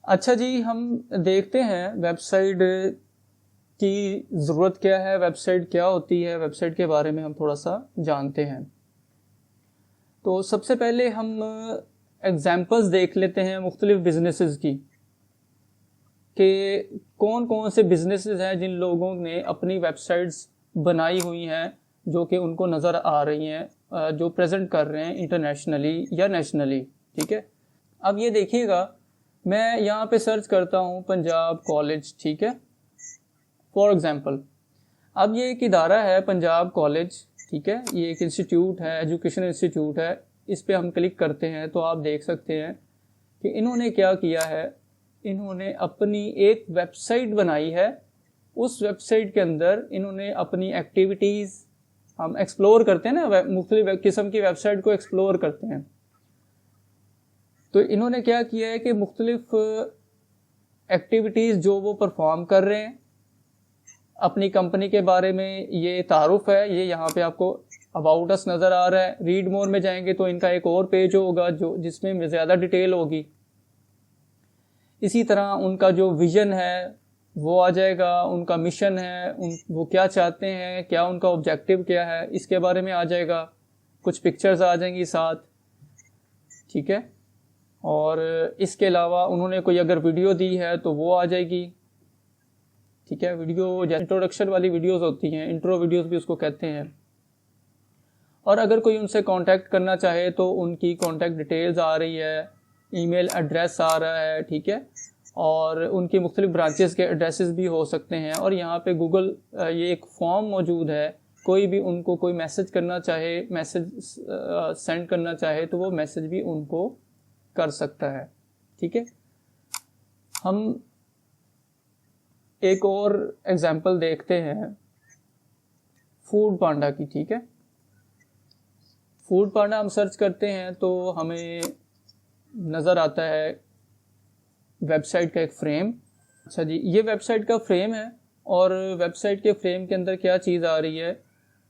अच्छा जी, हम देखते हैं वेबसाइट की ज़रूरत क्या है, वेबसाइट क्या होती है, वेबसाइट के बारे में हम थोड़ा सा जानते हैं। तो सबसे पहले हम एग्जांपल्स देख लेते हैं मुख्तलिफ बिजनेसेस की, कि कौन कौन से बिजनेसेस हैं जिन लोगों ने अपनी वेबसाइट्स बनाई हुई हैं जो कि उनको नज़र आ रही हैं, जो प्रेजेंट कर रहे हैं इंटरनेशनली या नेशनली। ठीक है, अब ये देखिएगा, मैं यहाँ पे सर्च करता हूँ पंजाब कॉलेज। ठीक है, फॉर एग्जांपल अब ये एक इदारा है पंजाब कॉलेज। ठीक है, ये एक इंस्टीट्यूट है, एजुकेशन इंस्टीट्यूट है। इस पे हम क्लिक करते हैं तो आप देख सकते हैं कि इन्होंने क्या किया है। इन्होंने अपनी एक वेबसाइट बनाई है। उस वेबसाइट के अंदर इन्होंने अपनी एक्टिविटीज़, हम एक्सप्लोर करते हैं ना, मुख्तलिफ किस्म की वेबसाइट को एक्सप्लोर करते हैं, तो इन्होंने क्या किया है कि मुख्तलिफ एक्टिविटीज़ जो वो परफॉर्म कर रहे हैं, अपनी कंपनी के बारे में ये तारुफ है। ये यहाँ पे आपको अबाउट अस नज़र आ रहा है। रीड मोर में जाएंगे तो इनका एक और पेज होगा जो जिसमें ज़्यादा डिटेल होगी। इसी तरह उनका जो विजन है वो आ जाएगा, उनका मिशन है, वो क्या चाहते हैं, क्या उनका ऑब्जेक्टिव क्या है, इसके बारे में आ जाएगा। कुछ पिक्चर्स आ जाएंगी साथ। ठीक है, और इसके अलावा उन्होंने कोई अगर वीडियो दी है तो वो आ जाएगी। ठीक है, वीडियो जैसे इंट्रोडक्शन वाली वीडियोस होती हैं, इंट्रो वीडियोस भी उसको कहते हैं। और अगर कोई उनसे कांटेक्ट करना चाहे तो उनकी कांटेक्ट डिटेल्स आ रही है, ईमेल एड्रेस आ रहा है। ठीक है, और उनकी मुख्तलिफ ब्रांचेस के एड्रेसेस भी हो सकते हैं। और यहाँ पे गूगल ये एक फॉर्म मौजूद है, कोई भी उनको कोई मैसेज करना चाहे, मैसेज सेंड करना चाहे तो वो मैसेज भी उनको कर सकता है। ठीक है, हम एक और एग्जांपल देखते हैं फूड पांडा की। ठीक है, फूड पांडा हम सर्च करते हैं तो हमें नज़र आता है वेबसाइट का एक फ्रेम। अच्छा जी, ये वेबसाइट का फ्रेम है। और वेबसाइट के फ्रेम के अंदर क्या चीज़ आ रही है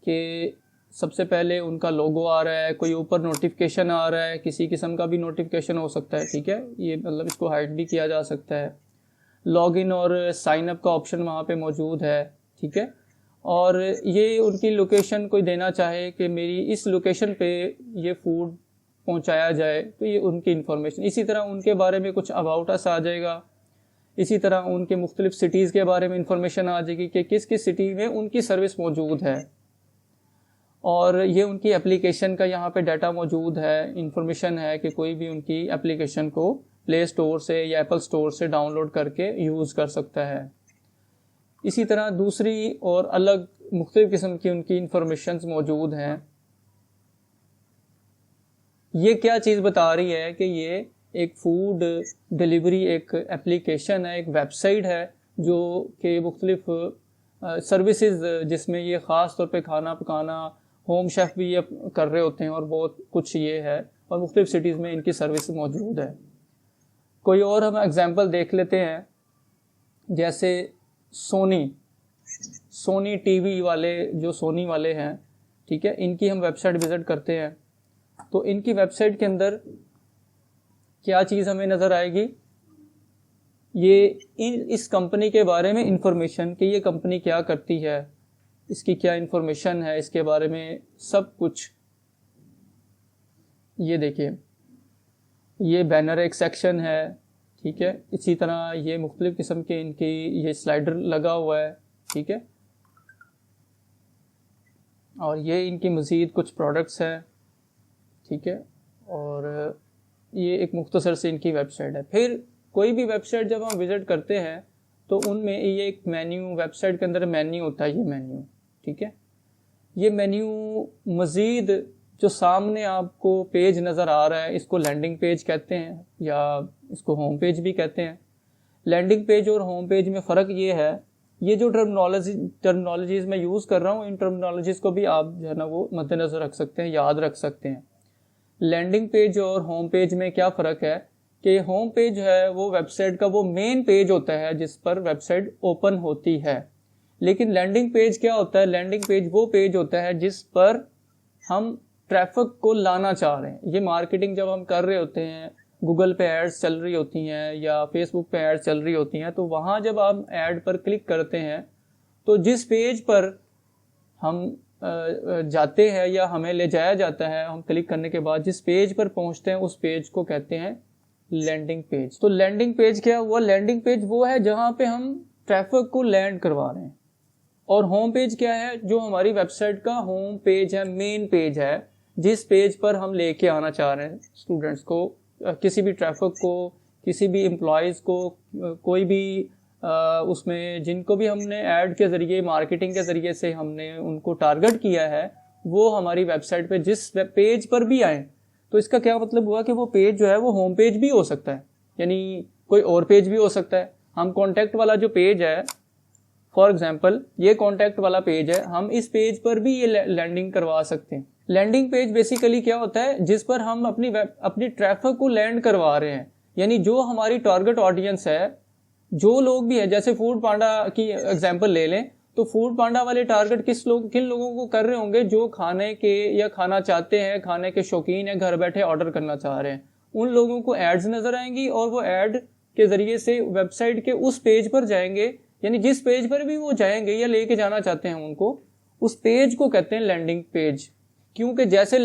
कि सबसे पहले उनका लोगो आ रहा है, कोई ऊपर नोटिफिकेशन आ रहा है, किसी किस्म का भी नोटिफिकेशन हो सकता है। ठीक है, ये मतलब इसको हाइड भी किया जा सकता है। लॉगिन और साइन अप का ऑप्शन वहाँ पे मौजूद है। ठीक है, और ये उनकी लोकेशन कोई देना चाहे कि मेरी इस लोकेशन पे ये फूड पहुँचाया जाए तो ये उनकी इन्फॉर्मेशन। इसी तरह उनके बारे में कुछ अबाउट अस आ जाएगा। इसी तरह उनके मुख्तलिफ सिटीज़ के बारे में इंफॉर्मेशन आ जाएगी कि किस किस सिटी में उनकी सर्विस मौजूद है। और ये उनकी एप्लीकेशन का यहाँ पे डाटा मौजूद है, इंफॉर्मेशन है कि कोई भी उनकी एप्लीकेशन को प्ले स्टोर से या एप्पल स्टोर से डाउनलोड करके यूज़ कर सकता है। इसी तरह दूसरी और अलग मुख्तलिफ किस्म की उनकी इंफॉर्मेशंस मौजूद हैं। ये क्या चीज़ बता रही है कि ये एक फूड डिलीवरी एक एप्लीकेशन है, एक वेबसाइट है जो कि मुख्तलिफ सर्विसेज, जिसमें ये ख़ास तौर पे खाना पकाना, होम शेफ़ भी ये कर रहे होते हैं और बहुत कुछ ये है। और मुख्तलिफ सिटीज़ में इनकी सर्विस मौजूद है। कोई और हम एग्जांपल देख लेते हैं, जैसे सोनी टीवी वाले, जो सोनी वाले हैं। ठीक है, इनकी हम वेबसाइट विज़िट करते हैं तो इनकी वेबसाइट के अंदर क्या चीज़ हमें नज़र आएगी, ये इस कंपनी के बारे में इंफॉर्मेशन कि ये कंपनी क्या करती है, इसकी क्या इंफॉर्मेशन है, इसके बारे में सब कुछ। ये देखिए, ये बैनर एक सेक्शन है। ठीक है, इसी तरह ये मुख्तलिफ किस्म के इनकी ये स्लाइडर लगा हुआ है। ठीक है, और ये इनकी मज़ीद कुछ प्रोडक्ट्स हैं। ठीक है, और ये एक मुख्तसर से इनकी वेबसाइट है। फिर कोई भी वेबसाइट जब हम विज़िट करते हैं तो उनमें ये एक मेन्यू, वेबसाइट के अंदर मेन्यू होता है, ये मेन्यू। ठीक है, ये मेन्यू मज़ीद जो सामने आपको पेज नज़र आ रहा है, इसको लैंडिंग पेज कहते हैं या इसको होम पेज भी कहते हैं। लैंडिंग पेज और होम पेज में फ़र्क ये है, ये जो टर्मिनोलॉजीज़ मैं यूज़ कर रहा हूँ, इन टर्मिनोलॉजीज़ को भी आप जो है ना वो मद्देनज़र रख सकते हैं, याद रख सकते हैं। लैंडिंग पेज और होम पेज में क्या फ़र्क है कि होम पेज है वो वेबसाइट का वो मेन पेज होता है जिस पर वेबसाइट ओपन होती है। लेकिन लैंडिंग पेज क्या होता है, लैंडिंग पेज वो पेज होता है जिस पर हम ट्रैफिक को लाना चाह रहे हैं। ये मार्केटिंग जब हम कर रहे होते हैं गूगल पे एड्स चल रही होती हैं या फेसबुक पे एड्स चल रही होती हैं, तो वहाँ जब आप ऐड पर क्लिक करते हैं तो जिस पेज पर हम जाते हैं या हमें ले जाया जाता है, हम क्लिक करने के बाद जिस पेज पर पहुंचते हैं उस पेज को कहते हैं लैंडिंग पेज। तो लैंडिंग पेज क्या हुआ? लैंडिंग पेज वो है जहां पे हम ट्रैफिक को लैंड करवा रहे हैं। और होम पेज क्या है? जो हमारी वेबसाइट का होम पेज है, मेन पेज है, जिस पेज पर हम लेके आना चाह रहे हैं स्टूडेंट्स को, किसी भी ट्रैफिक को, किसी भी एम्प्लॉयज़ को, कोई भी उसमें जिनको भी हमने ऐड के ज़रिए, मार्केटिंग के ज़रिए से हमने उनको टारगेट किया है, वो हमारी वेबसाइट पे जिस पेज पर भी आए, तो इसका क्या मतलब हुआ कि वो पेज जो है वो होम पेज भी हो सकता है, यानी कोई और पेज भी हो सकता है। हम कॉन्टैक्ट वाला जो पेज है, फॉर एग्जांपल ये कॉन्टैक्ट वाला पेज है, हम इस पेज पर भी ये लैंडिंग करवा सकते हैं। लैंडिंग पेज बेसिकली क्या होता है? जिस पर हम अपनी ट्रैफिक को लैंड करवा रहे हैं, यानी जो हमारी टारगेट ऑडियंस है, जो लोग भी है, जैसे फूड पांडा की एग्जांपल ले लें, तो फूड पांडा वाले टारगेट किन लोगों को कर रहे होंगे? जो खाने के या खाना चाहते हैं, खाने के शौकीन है, घर बैठे ऑर्डर करना चाह रहे हैं, उन लोगों को एड्स नजर आएंगी और वो एड के जरिए से वेबसाइट के उस पेज पर जाएंगे, यानी जिस पेज पर भी वो जाएंगे या लेके जाना चाहते हैं उनको, उस पेज को कहते हैं लैंडिंग पेज। क्योंकि जैसे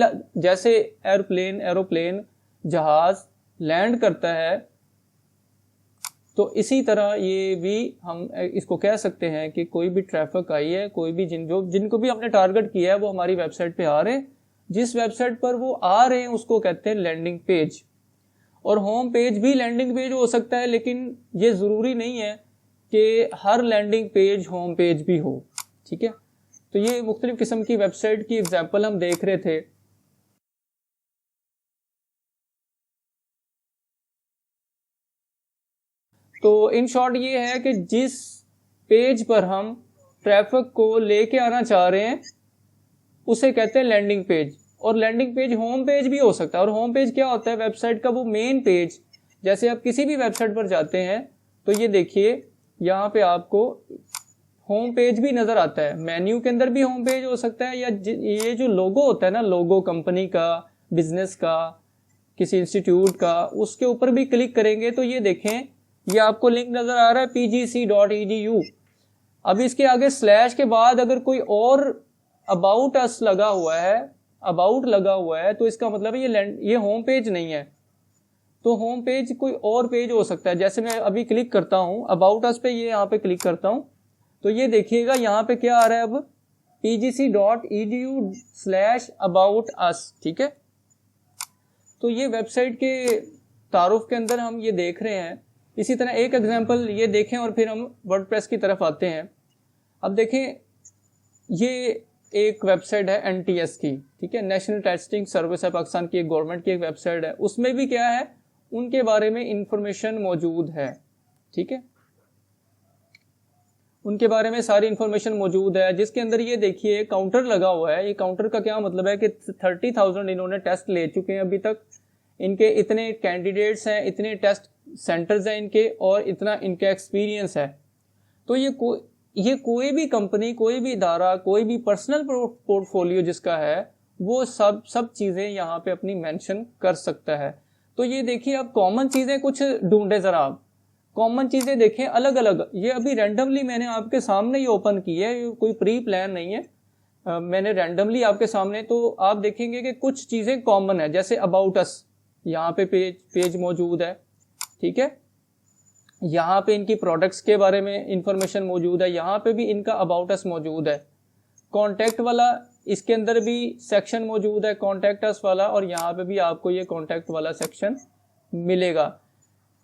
एरोप्लेन जहाज लैंड करता है, तो इसी तरह ये भी हम इसको कह सकते हैं कि कोई भी ट्रैफिक आई है, कोई भी जिनको भी हमने टारगेट किया है वो हमारी वेबसाइट पे आ रहे हैं, जिस वेबसाइट पर वो आ रहे हैं उसको कहते हैं लैंडिंग पेज। और होम पेज भी लैंडिंग पेज हो सकता है, लेकिन ये ज़रूरी नहीं है कि हर लैंडिंग पेज होम पेज भी हो। ठीक है, तो ये मुख्तलिफ किस्म की वेबसाइट की एग्जाम्पल हम देख रहे थे। तो इन शॉर्ट ये है कि जिस पेज पर हम ट्रैफिक को लेके आना चाह रहे हैं उसे कहते हैं लैंडिंग पेज। और लैंडिंग पेज होम पेज भी हो सकता है। और होम पेज क्या होता है? वेबसाइट का वो मेन पेज। जैसे आप किसी भी वेबसाइट पर जाते हैं तो ये देखिए यहाँ पे आपको होम पेज भी नजर आता है। मेन्यू के अंदर भी होम पेज हो सकता है, या ये जो लोगो होता है ना, लोगो कंपनी का, बिजनेस का, किसी इंस्टीट्यूट का, उसके ऊपर भी क्लिक करेंगे तो ये देखें, ये आपको लिंक नजर आ रहा है pgc.edu। अब इसके आगे स्लैश के बाद अगर कोई और अबाउट अस लगा हुआ है, तो इसका मतलब है ये होम पेज नहीं है। तो होम पेज कोई और पेज हो सकता है। जैसे मैं अभी क्लिक करता हूं अबाउट अस पे, ये यहाँ पे क्लिक करता हूं तो ये देखिएगा यहाँ पे क्या आ रहा है अब, pgc.edu/about us। ठीक है, तो ये वेबसाइट के तारुफ के अंदर हम ये देख रहे हैं। इसी तरह एक एग्जांपल ये देखें और फिर हम वर्डप्रेस की तरफ आते हैं। अब देखें, ये एक वेबसाइट है NTS की, ठीक है, नेशनल टेस्टिंग सर्विस है पाकिस्तान की, एक गवर्नमेंट की एक वेबसाइट है। उसमें भी क्या है, उनके बारे में इंफॉर्मेशन मौजूद है। ठीक है, उनके बारे में सारी इंफॉर्मेशन मौजूद है, जिसके अंदर ये देखिए काउंटर लगा हुआ है। ये काउंटर का क्या मतलब है कि 30,000 इन्होंने टेस्ट ले चुके हैं अभी तक, इनके इतने कैंडिडेट्स हैं, इतने टेस्ट सेंटर्स हैं इनके, और इतना इनका एक्सपीरियंस है। तो ये कोई भी कंपनी, कोई भी इदारा, कोई भी पर्सनल पोर्टफोलियो जिसका है, वो सब चीज़ें यहाँ पे अपनी मेंशन कर सकता है। तो ये देखिए, अब कॉमन चीज़ें कुछ ढूंढे जरा आप, कॉमन चीज़ें देखें अलग अलग। ये अभी रैंडमली मैंने आपके सामने ही ओपन की है, कोई प्री प्लान नहीं है, मैंने रैंडमली आपके सामने। तो आप देखेंगे कि कुछ चीज़ें कॉमन है, जैसे अबाउट अस, यहाँ पे पेज मौजूद है। ठीक है, यहाँ पे इनकी प्रोडक्ट्स के बारे में इंफॉर्मेशन मौजूद है, यहाँ पे भी इनका अबाउट अस मौजूद है। कॉन्टैक्ट वाला, इसके अंदर भी सेक्शन मौजूद है कॉन्टैक्ट अस वाला, और यहाँ पे भी आपको ये कॉन्टैक्ट वाला सेक्शन मिलेगा।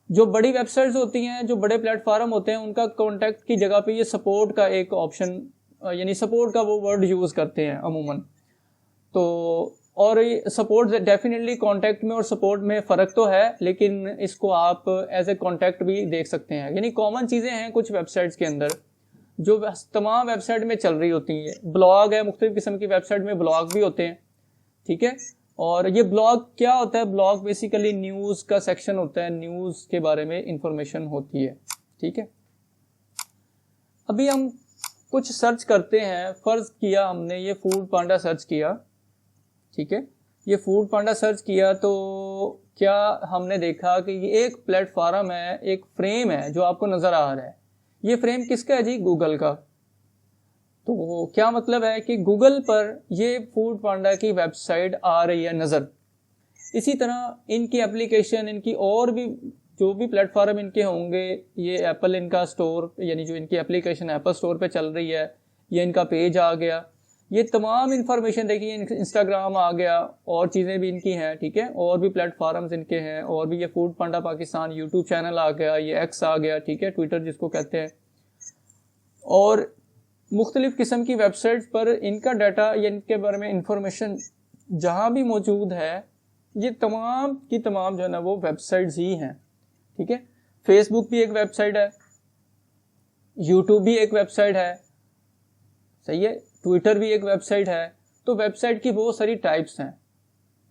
जो बड़ी वेबसाइट्स होती हैं, जो बड़े प्लेटफॉर्म होते हैं, उनका कॉन्टैक्ट की जगह पे ये सपोर्ट का एक ऑप्शन, यानी सपोर्ट का वो वर्ड यूज़ करते हैं अमूमन। तो और सपोर्ट डेफिनेटली कॉन्टैक्ट में और सपोर्ट में फ़र्क तो है, लेकिन इसको आप एज ए कॉन्टैक्ट भी देख सकते हैं। यानी कॉमन चीज़ें हैं कुछ वेबसाइट्स के अंदर जो तमाम वेबसाइट में चल रही होती हैं। ब्लॉग है, मुख्तलिफ किस्म की वेबसाइट में ब्लॉग भी होते हैं। ठीक है, और ये ब्लॉग क्या होता है? ब्लॉग बेसिकली न्यूज़ का सेक्शन होता है, न्यूज़ के बारे में इंफॉर्मेशन होती है। ठीक है, अभी हम कुछ सर्च करते हैं। फ़र्ज किया हमने ये फूड पांडा सर्च किया, ठीक है, ये फूड पांडा सर्च किया तो क्या हमने देखा कि ये एक प्लेटफॉर्म है, एक फ्रेम है जो आपको नज़र आ रहा है, ये फ्रेम किसका है जी? गूगल का। तो क्या मतलब है कि गूगल पर ये फूड पांडा की वेबसाइट आ रही है नज़र। इसी तरह इनकी एप्लीकेशन, इनकी और भी जो भी प्लेटफॉर्म इनके होंगे, ये एप्पल इनका स्टोर, यानी जो इनकी एप्लीकेशन एप्पल स्टोर पे चल रही है, ये इनका पेज आ गया, ये तमाम इन्फॉर्मेशन देखिए, इंस्टाग्राम आ गया, और चीज़ें भी इनकी हैं, ठीक है, और भी प्लेटफॉर्म्स इनके हैं, और भी ये फूड पांडा पाकिस्तान यूट्यूब चैनल आ गया, ये एक्स आ गया, ठीक है, ट्विटर जिसको कहते हैं, और मुख्तलिफ़ किस्म की वेबसाइट्स पर इनका डाटा या इनके बारे में इंफॉर्मेशन जहाँ भी मौजूद है, ये तमाम की तमाम जो है ना वो वेबसाइट्स ही हैं, ठीक है। फेसबुक भी एक वेबसाइट है, यूट्यूब भी एक वेबसाइट है, सही है, ट्विटर भी एक वेबसाइट है। तो वेबसाइट की बहुत सारी टाइप्स हैं।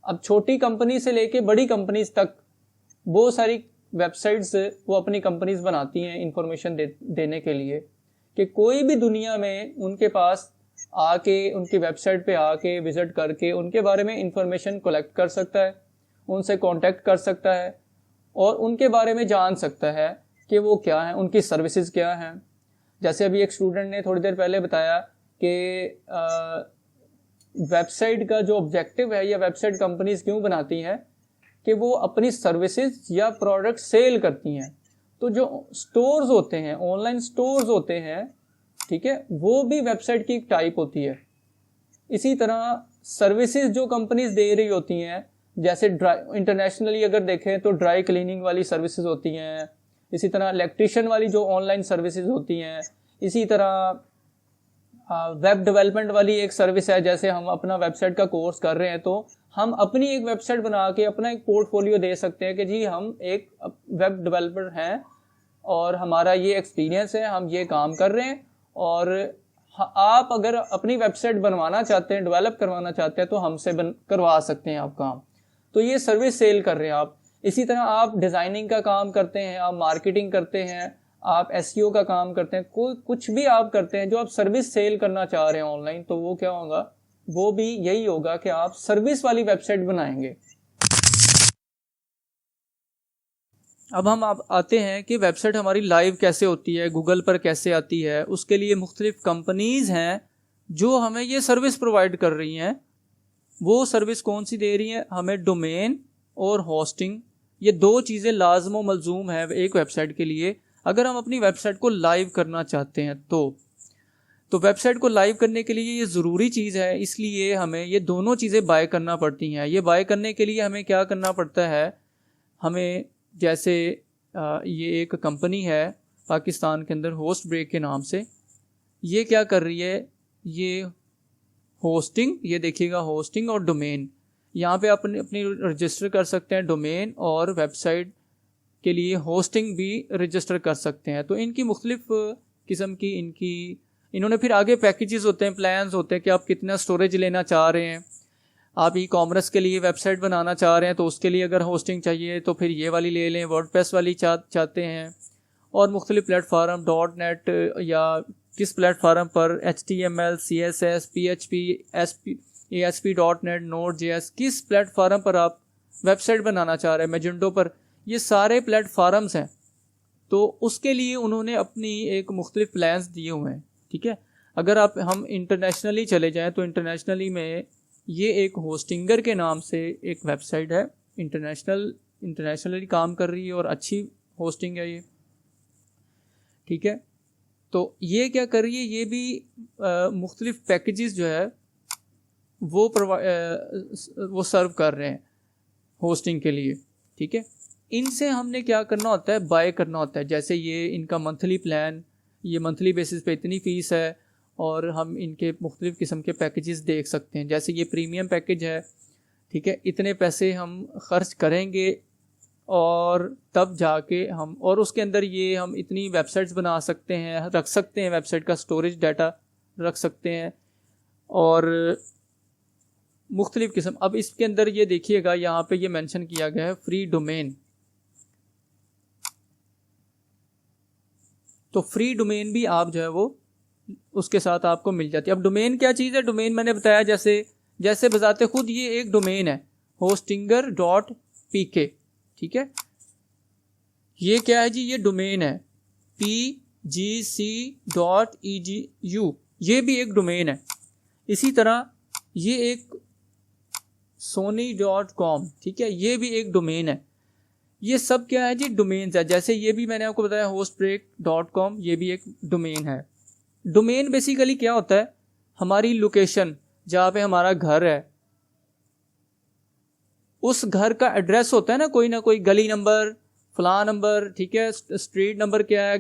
अब छोटी कंपनी से लेके बड़ी कंपनीज तक बहुत सारी वेबसाइट्स वो अपनी कंपनीज बनाती हैं इंफॉर्मेशन देने के लिए, कि कोई भी दुनिया में उनके पास आके, उनकी वेबसाइट पे आके विजिट करके उनके बारे में इंफॉर्मेशन कलेक्ट कर सकता है, उनसे कांटेक्ट कर सकता है और उनके बारे में जान सकता है कि वो क्या है, उनकी सर्विसेज क्या हैं। जैसे अभी एक स्टूडेंट ने थोड़ी देर पहले बताया कि वेबसाइट का जो ऑब्जेक्टिव है या वेबसाइट कंपनीज क्यों बनाती हैं कि वो अपनी सर्विसेज या प्रोडक्ट सेल करती हैं। तो जो स्टोर्स होते हैं, ऑनलाइन स्टोर्स होते हैं, ठीक है, वो भी वेबसाइट की एक टाइप होती है। इसी तरह सर्विसेज जो कंपनीज दे रही होती हैं, जैसे इंटरनेशनली अगर देखें तो ड्राई क्लीनिंग वाली सर्विसेज होती हैं, इसी तरह इलेक्ट्रिशियन वाली जो ऑनलाइन सर्विसेज होती हैं, इसी तरह वेब डेवलपमेंट वाली एक सर्विस है। जैसे हम अपना वेबसाइट का कोर्स कर रहे हैं तो हम अपनी एक वेबसाइट बना के अपना एक पोर्टफोलियो दे सकते हैं कि जी हम एक वेब डेवलपर हैं और हमारा ये एक्सपीरियंस है, हम ये काम कर रहे हैं, और आप अगर अपनी वेबसाइट बनवाना चाहते हैं, डेवलप करवाना चाहते हैं तो हमसे करवा सकते हैं आप काम। तो ये सर्विस सेल कर रहे हैं आप। इसी तरह आप डिज़ाइनिंग का काम करते हैं, आप मार्केटिंग करते हैं, आप एसईओ का काम करते हैं, कुछ भी आप करते हैं जो आप सर्विस सेल करना चाह रहे हैं ऑनलाइन, तो वो क्या होगा, वो भी यही होगा कि आप सर्विस वाली वेबसाइट बनाएंगे। अब हम आते हैं कि वेबसाइट हमारी लाइव कैसे होती है, गूगल पर कैसे आती है। उसके लिए मुख्तलिफ कंपनीज हैं जो हमें ये सर्विस प्रोवाइड कर रही हैं। वो सर्विस कौन सी दे रही हैं? हमें डोमेन और होस्टिंग, ये दो चीज़ें लाजम व मलजूम है एक वेबसाइट के लिए। अगर हम अपनी वेबसाइट को लाइव करना चाहते हैं तो वेबसाइट को लाइव करने के लिए ये ज़रूरी चीज़ है, इसलिए हमें ये दोनों चीज़ें बाय करना पड़ती हैं। ये बाय करने के लिए हमें क्या करना पड़ता है, हमें जैसे ये एक कंपनी है पाकिस्तान के अंदर होस्ट ब्रेक के नाम से, ये क्या कर रही है, ये होस्टिंग, ये देखिएगा होस्टिंग और डोमेन, यहाँ पे आप अपनी रजिस्टर कर सकते हैं डोमेन, और वेबसाइट के लिए होस्टिंग भी रजिस्टर कर सकते हैं। तो इनकी मुख्तलिफ किस्म की इन्होंने फिर आगे पैकेजेस होते हैं, प्लान्स होते हैं कि आप कितना स्टोरेज लेना चाह रहे हैं। आप ई कॉमर्स के लिए वेबसाइट बनाना चाह रहे हैं तो उसके लिए अगर होस्टिंग चाहिए तो फिर ये वाली ले लें, वर्डप्रेस वाली चाहते हैं, और मुख्तलिफ प्लेटफार्म .net या किस प्लेटफार्म पर HTML, CSS, PHP, ASP.NET, Node.js, किस प्लेटफार्म पर आप वेबसाइट बनाना चाह रहे हैं, मैजेंटो पर, ये सारे प्लेटफार्म्स हैं। तो उसके लिए उन्होंने अपनी एक मुख्तलिफ प्लान्स दिए हुए हैं, ठीक है। अगर हम इंटरनेशनली चले जाएं तो इंटरनेशनली में ये एक होस्टिंगर के नाम से एक वेबसाइट है, इंटरनेशनली काम कर रही है और अच्छी होस्टिंग है ये, ठीक है। तो ये क्या कर रही है, ये भी मुख्तलिफ पैकेजेस जो है वो सर्व कर रहे हैं होस्टिंग के लिए, ठीक है। इनसे हमने क्या करना होता है, बाय करना होता है। जैसे ये इनका मंथली प्लान, ये मंथली बेसिस पे इतनी फ़ीस है, और हम इनके मुख्तलिफ़ किस्म के पैकेजेस देख सकते हैं। जैसे ये प्रीमियम पैकेज है, ठीक है, इतने पैसे हम ख़र्च करेंगे और तब जाके हम, और उसके अंदर ये हम इतनी वेबसाइट्स बना सकते हैं, रख सकते हैं, वेबसाइट का स्टोरेज डाटा रख सकते हैं, और मुख्तलिफ़ किस्म। अब इसके अंदर ये देखिएगा, यहाँ पे ये मेंशन किया गया है फ्री डोमेन। तो फ्री डोमेन भी आप जो है वो उसके साथ आपको मिल जाती है। अब डोमेन क्या चीज़ है, डोमेन मैंने बताया जैसे बजाते खुद ये एक डोमेन है, hostinger.pk, ठीक है, ये क्या है जी, ये डोमेन है pgc.edu, ये भी एक डोमेन है। इसी तरह ये एक sony.com, ठीक है, ये भी एक डोमेन है। ये सब क्या है जी, डोमेन्स है। जैसे ये भी मैंने आपको बताया hostbreak.com, ये भी एक डोमेन है। डोमेन बेसिकली क्या होता है, हमारी लोकेशन जहाँ पे हमारा घर है, उस घर का एड्रेस होता है ना कोई गली नंबर, फलां नंबर, ठीक है, स्ट्रीट नंबर क्या है,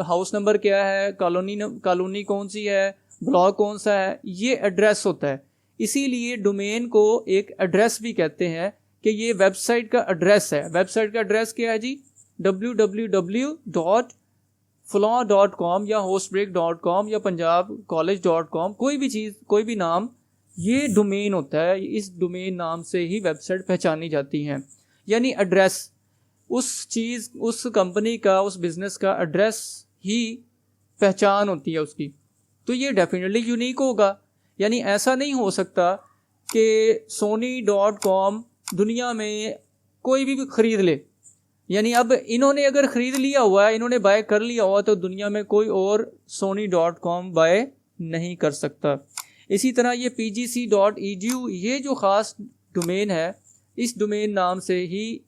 हाउस नंबर क्या है, कॉलोनी कौन सी है, ब्लॉक कौन सा है, ये एड्रेस होता है। इसीलिए डोमेन को एक एड्रेस भी कहते हैं कि ये वेबसाइट का एड्रेस है। वेबसाइट का एड्रेस क्या है जी, www.flaw.com या hostbreak.com या punjabcollege.com, कोई भी चीज़, कोई भी नाम, ये डोमेन होता है। इस डोमेन नाम से ही वेबसाइट पहचानी जाती हैं। यानी एड्रेस, उस चीज़, उस कंपनी का, उस बिज़नेस का एड्रेस ही पहचान होती है उसकी। तो ये डेफिनेटली यूनिक होगा। यानी ऐसा नहीं हो सकता कि sony.com दुनिया में कोई भी ख़रीद ले। यानी अब इन्होंने अगर ख़रीद लिया हुआ है, इन्होंने बाय कर लिया हुआ, तो दुनिया में कोई और sony.com बाय नहीं कर सकता। इसी तरह ये pgc.edu, ये जो ख़ास डोमेन है, इस डोमेन नाम से ही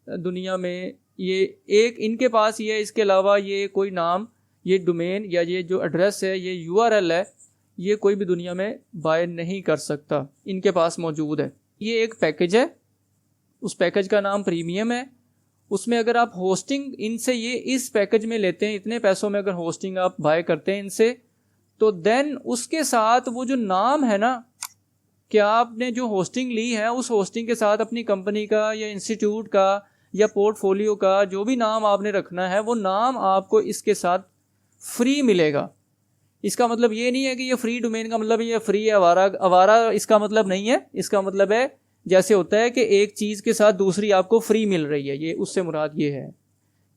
दुनिया में ये एक इनके पास ये है। इसके अलावा ये कोई नाम, ये डोमेन या ये जो एड्रेस है, ये URL है, ये कोई भी दुनिया में बाय नहीं कर सकता, इनके पास मौजूद है। ये एक पैकेज है, उस पैकेज का नाम प्रीमियम है। उसमें अगर आप होस्टिंग इनसे, ये इस पैकेज में लेते हैं, इतने पैसों में अगर होस्टिंग आप बाय करते हैं इनसे, तो देन उसके साथ वो जो नाम है ना, कि आपने जो होस्टिंग ली है, उस होस्टिंग के साथ अपनी कंपनी का या इंस्टीट्यूट का या पोर्टफोलियो का जो भी नाम आपने रखना है, वो नाम आपको इसके साथ फ्री मिलेगा। इसका मतलब ये नहीं है कि ये फ्री डोमेन का मतलब ये फ्री है, आवारा इसका मतलब नहीं है। इसका मतलब है जैसे होता है कि एक चीज़ के साथ दूसरी आपको फ्री मिल रही है, ये उससे मुराद ये है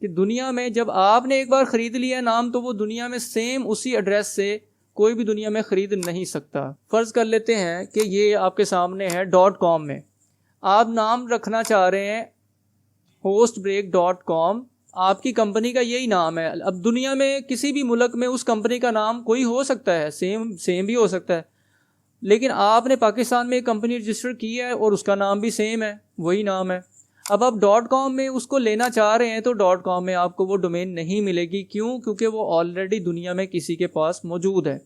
कि दुनिया में जब आपने एक बार ख़रीद लिया नाम, तो वो दुनिया में सेम उसी एड्रेस से कोई भी दुनिया में ख़रीद नहीं सकता। फ़र्ज़ कर लेते हैं कि ये आपके सामने है .com में, आप नाम रखना चाह रहे हैं hostbreak.com, आपकी कंपनी का यही नाम है। अब दुनिया में किसी भी मुल्क में उस कंपनी का नाम कोई हो सकता है, सेम भी हो सकता है, लेकिन आपने पाकिस्तान में एक कंपनी रजिस्टर की है और उसका नाम भी सेम है, वही नाम है। अब आप .com में उसको लेना चाह रहे हैं, तो .com में आपको वो डोमेन नहीं मिलेगी। क्यों? क्योंकि वो ऑलरेडी दुनिया में किसी के पास मौजूद है।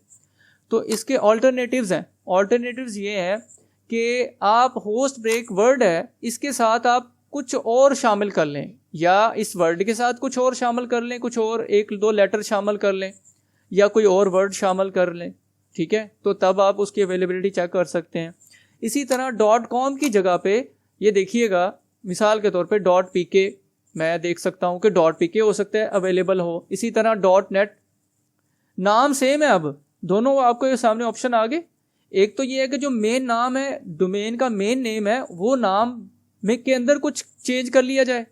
तो इसके ऑल्टरनेटिव्स हैं। ऑल्टरनेटिव्स ये हैं कि आप होस्ट ब्रेक वर्ड है, इसके साथ आप कुछ और शामिल कर लें, या इस वर्ड के साथ कुछ और शामिल कर लें, कुछ और एक दो लेटर शामिल कर लें, या कोई और वर्ड शामिल कर लें, ठीक है। तो तब आप उसकी अवेलेबिलिटी चेक कर सकते हैं। इसी तरह .com की जगह पे ये देखिएगा, मिसाल के तौर पे .pk मैं देख सकता हूँ कि .pk हो सकता है अवेलेबल हो। इसी तरह .net, नाम सेम है, अब दोनों आपको ये सामने ऑप्शन आ गए। एक तो ये है कि जो मेन नाम है, डोमेन का मेन नेम है, वो नाम में के अंदर कुछ चेंज कर लिया जाए।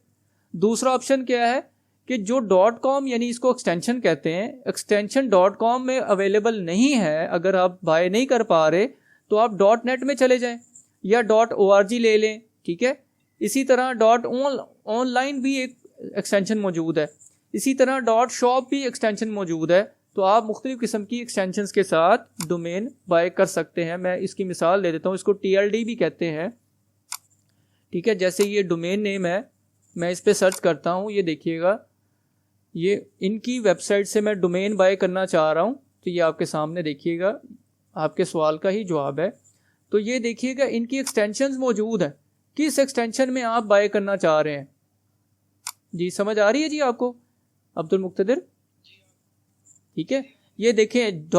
दूसरा ऑप्शन क्या है कि जो .com, यानी इसको एक्सटेंशन कहते हैं, एक्सटेंशन .com में अवेलेबल नहीं है, अगर आप बाय नहीं कर पा रहे, तो आप .net में चले जाएं या .org ले लें, ठीक है। इसी तरह .online भी एक एक्सटेंशन मौजूद है। इसी तरह .shop भी एक्सटेंशन मौजूद है। तो आप मुख्तलिफ किस्म की एक्सटेंशंस के साथ डोमेन बाय कर सकते हैं। मैं इसकी मिसाल दे देता हूँ, इसको TLD भी कहते हैं, ठीक है। जैसे ये डोमेन नेम है, मैं इस पर सर्च करता हूँ, ये देखिएगा, ये इनकी वेबसाइट से मैं डोमेन बाय करना चाह रहा हूँ, तो ये आपके सामने देखिएगा, आपके सवाल का ही जवाब है। तो ये देखिएगा, इनकी एक्सटेंशंस मौजूद हैं। किस एक्सटेंशन में आप बाय करना चाह रहे हैं जी, समझ आ रही है जी आपको अब्दुल मुक्तदिर? ठीक है, ये देखें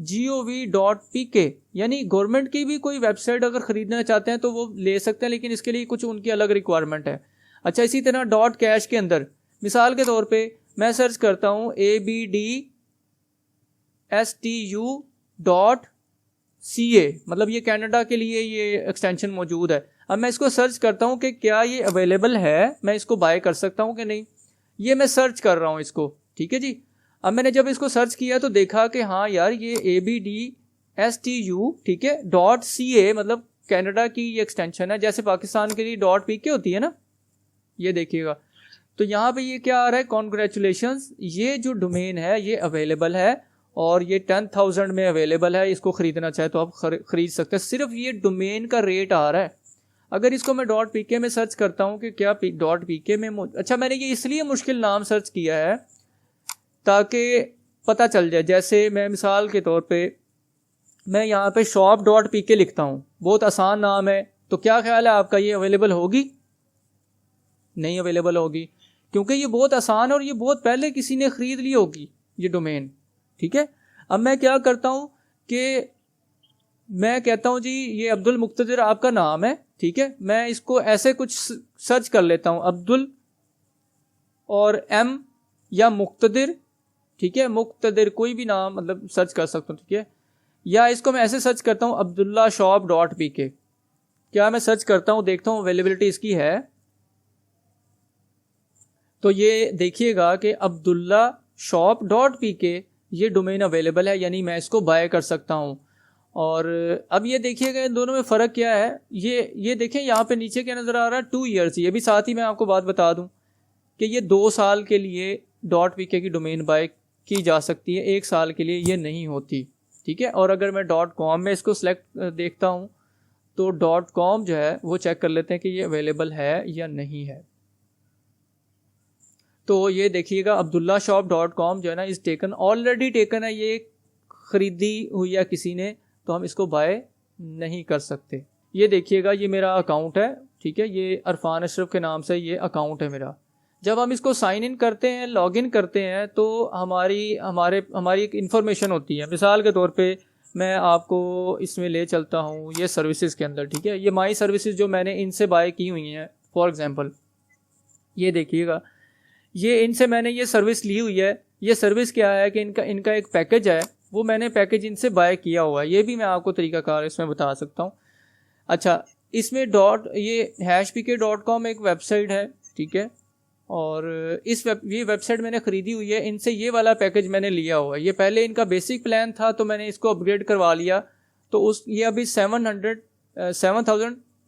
.gov.pk, यानी गवर्नमेंट की भी कोई वेबसाइट अगर ख़रीदना चाहते हैं तो वो ले सकते हैं, लेकिन इसके लिए कुछ उनकी अलग रिक्वायरमेंट है। अच्छा, इसी तरह .cash के अंदर मिसाल के तौर पे मैं सर्च करता हूँ abdstu.ca, मतलब ये कनाडा के लिए ये एक्सटेंशन मौजूद है। अब मैं इसको सर्च करता हूँ कि क्या ये अवेलेबल है, मैं इसको बाय कर सकता हूँ कि नहीं। ये मैं सर्च कर रहा हूँ इसको, ठीक है जी। अब मैंने जब इसको सर्च किया तो देखा कि हाँ यार, ये abdstu, ठीक है, .ca, मतलब कनाडा की ये एक्सटेंशन है। जैसे पाकिस्तान के लिए .pk होती है ना, ये देखिएगा। तो यहाँ पे ये क्या आ रहा है, कॉन्ग्रेचुलेशंस, ये जो डोमेन है ये अवेलेबल है और ये 10,000 में अवेलेबल है, इसको ख़रीदना चाहे तो आप ख़रीद सकते हैं। सिर्फ ये डोमेन का रेट आ रहा है। अगर इसको मैं .pk में सर्च करता हूँ कि क्या .pk में अच्छा, मैंने ये इसलिए मुश्किल नाम सर्च किया है ताकि पता चल जाए। जैसे मैं मिसाल के तौर पे मैं यहाँ पे shop.pk लिखता हूँ, बहुत आसान नाम है, तो क्या ख्याल है आपका, ये अवेलेबल होगी? नहीं अवेलेबल होगी, क्योंकि ये बहुत आसान है और ये बहुत पहले किसी ने ख़रीद ली होगी ये डोमेन। ठीक है, अब मैं क्या करता हूँ कि मैं कहता हूँ जी ये अब्दुल मुक्तदिर आपका नाम है, ठीक है, मैं इसको ऐसे कुछ सर्च कर लेता हूँ, अब्दुल और M या मुक्तदिर, ठीक है, मुक्तदिर कोई भी नाम मतलब सर्च कर सकता हूँ, ठीक है, या इसको मैं ऐसे सर्च करता हूँ अब्दुल्ला shop.pk। क्या मैं सर्च करता हूँ, देखता हूँ अवेलेबिलिटी इसकी है, तो ये देखिएगा कि अब्दुल्ला shop.pk ये डोमेन अवेलेबल है, यानी मैं इसको बाय कर सकता हूँ। और अब ये देखिएगा इन दोनों में फ़र्क क्या है, ये देखें यहाँ पे नीचे क्या नज़र आ रहा है, 2 ईयर्स। ये भी साथ ही मैं आपको बात बता दूँ कि ये 2 साल के लिए .pk की डोमेन बाय की जा सकती है, 1 साल के लिए ये नहीं होती, ठीक है। और अगर मैं .com में इसको सेलेक्ट देखता हूँ तो .com जो है वो चेक कर लेते हैं कि ये अवेलेबल है या नहीं है। तो ये देखिएगा अब्दुल्ला shop.com जो है ना इस टेकन, ऑलरेडी टेकन है, ये ख़रीदी हुई है किसी ने, तो हम इसको बाय नहीं कर सकते। ये देखिएगा ये मेरा अकाउंट है, ठीक है, ये अरफान अशरफ के नाम से ये अकाउंट है मेरा। जब हम इसको साइन इन करते हैं, लॉग इन करते हैं, तो हमारी एक इन्फॉर्मेशन होती है। मिसाल के तौर पे मैं आपको इसमें ले चलता हूँ ये सर्विसेज के अंदर, ठीक है, ये माई सर्विसेज जो मैंने इनसे बाय की हुई हैं, फॉर एग्जांपल ये देखिएगा, ये इनसे मैंने ये सर्विस ली हुई है। ये सर्विस क्या है कि इनका एक पैकेज है, वो मैंने पैकेज इनसे बाय किया हुआ है। ये भी मैं आपको तरीकाकार इसमें बता सकता हूँ। अच्छा, इसमें ये #pk.com एक वेबसाइट है, ठीक है, और ये वेबसाइट मैंने ख़रीदी हुई है, इनसे ये वाला पैकेज मैंने लिया हुआ है। ये पहले इनका बेसिक प्लान था तो मैंने इसको अपग्रेड करवा लिया, तो ये अभी 7,000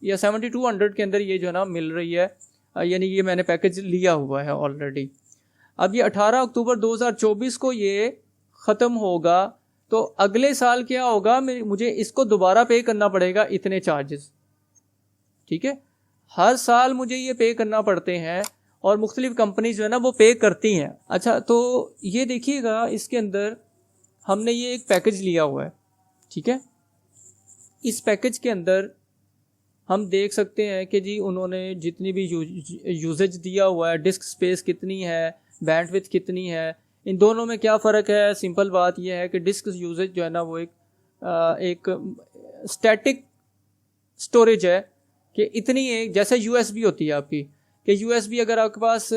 या 7,200 के अंदर ये जो है ना मिल रही है, यानी ये मैंने पैकेज लिया हुआ है ऑलरेडी। अब ये 18 अक्टूबर 2024 को ये ख़त्म होगा, तो अगले साल क्या होगा, मुझे इसको दोबारा पे करना पड़ेगा इतने चार्जेस, ठीक है, हर साल मुझे ये पे करना पड़ते हैं और मुख्तलिफ कंपनी जो है ना वो पे करती हैं। अच्छा, तो ये देखिएगा इसके अंदर हमने ये एक पैकेज लिया हुआ है, ठीक है, इस पैकेज के अंदर हम देख सकते हैं कि जी उन्होंने जितनी भी यूजेज दिया हुआ है, डिस्क स्पेस कितनी है, बैंडविड्थ कितनी है, इन दोनों में क्या फ़र्क है। सिंपल बात यह है कि डिस्क यूजेज जो है ना वो एक स्टैटिक स्टोरेज है कि इतनी एक, जैसे USB होती है आपकी, कि USB अगर आपके पास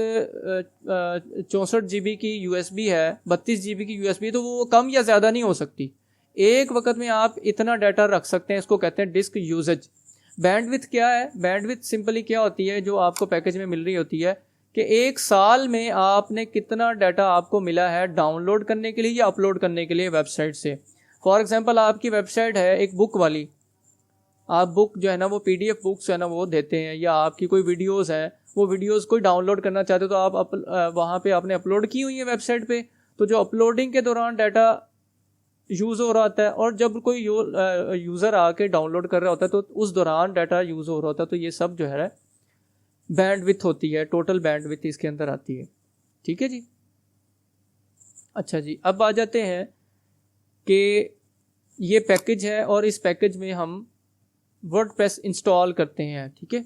64 GB की USB है, 32 GB की USB, तो वो कम या ज़्यादा नहीं हो सकती। एक वक्त में आप इतना डाटा रख सकते हैं, इसको कहते हैं डिस्क यूजेज। बैंडविड्थ क्या है, बैंडविड्थ सिंपली क्या होती है जो आपको पैकेज में मिल रही होती है कि 1 साल में आपने कितना डाटा आपको मिला है डाउनलोड करने के लिए या अपलोड करने के लिए वेबसाइट से। फॉर एग्जांपल आपकी वेबसाइट है एक बुक वाली, आप बुक जो है ना वो PDF बुक्स है ना वो देते हैं, या आपकी कोई वीडियोस है, वो वीडियोस कोई डाउनलोड करना चाहते हो तो आप वहाँ पे आपने अपलोड की हुई है वेबसाइट पे, तो जो अपलोडिंग के दौरान डाटा यूज़ हो रहा होता है और जब कोई यूज़र आके डाउनलोड कर रहा होता है तो उस दौरान डाटा यूज़ हो रहा होता है, तो ये सब जो है बैंडविड्थ होती है, टोटल बैंडविड्थ इसके अंदर आती है, ठीक है जी। अच्छा जी, अब आ जाते हैं कि ये पैकेज है और इस पैकेज में हम वर्डप्रेस इंस्टॉल करते हैं, ठीक है।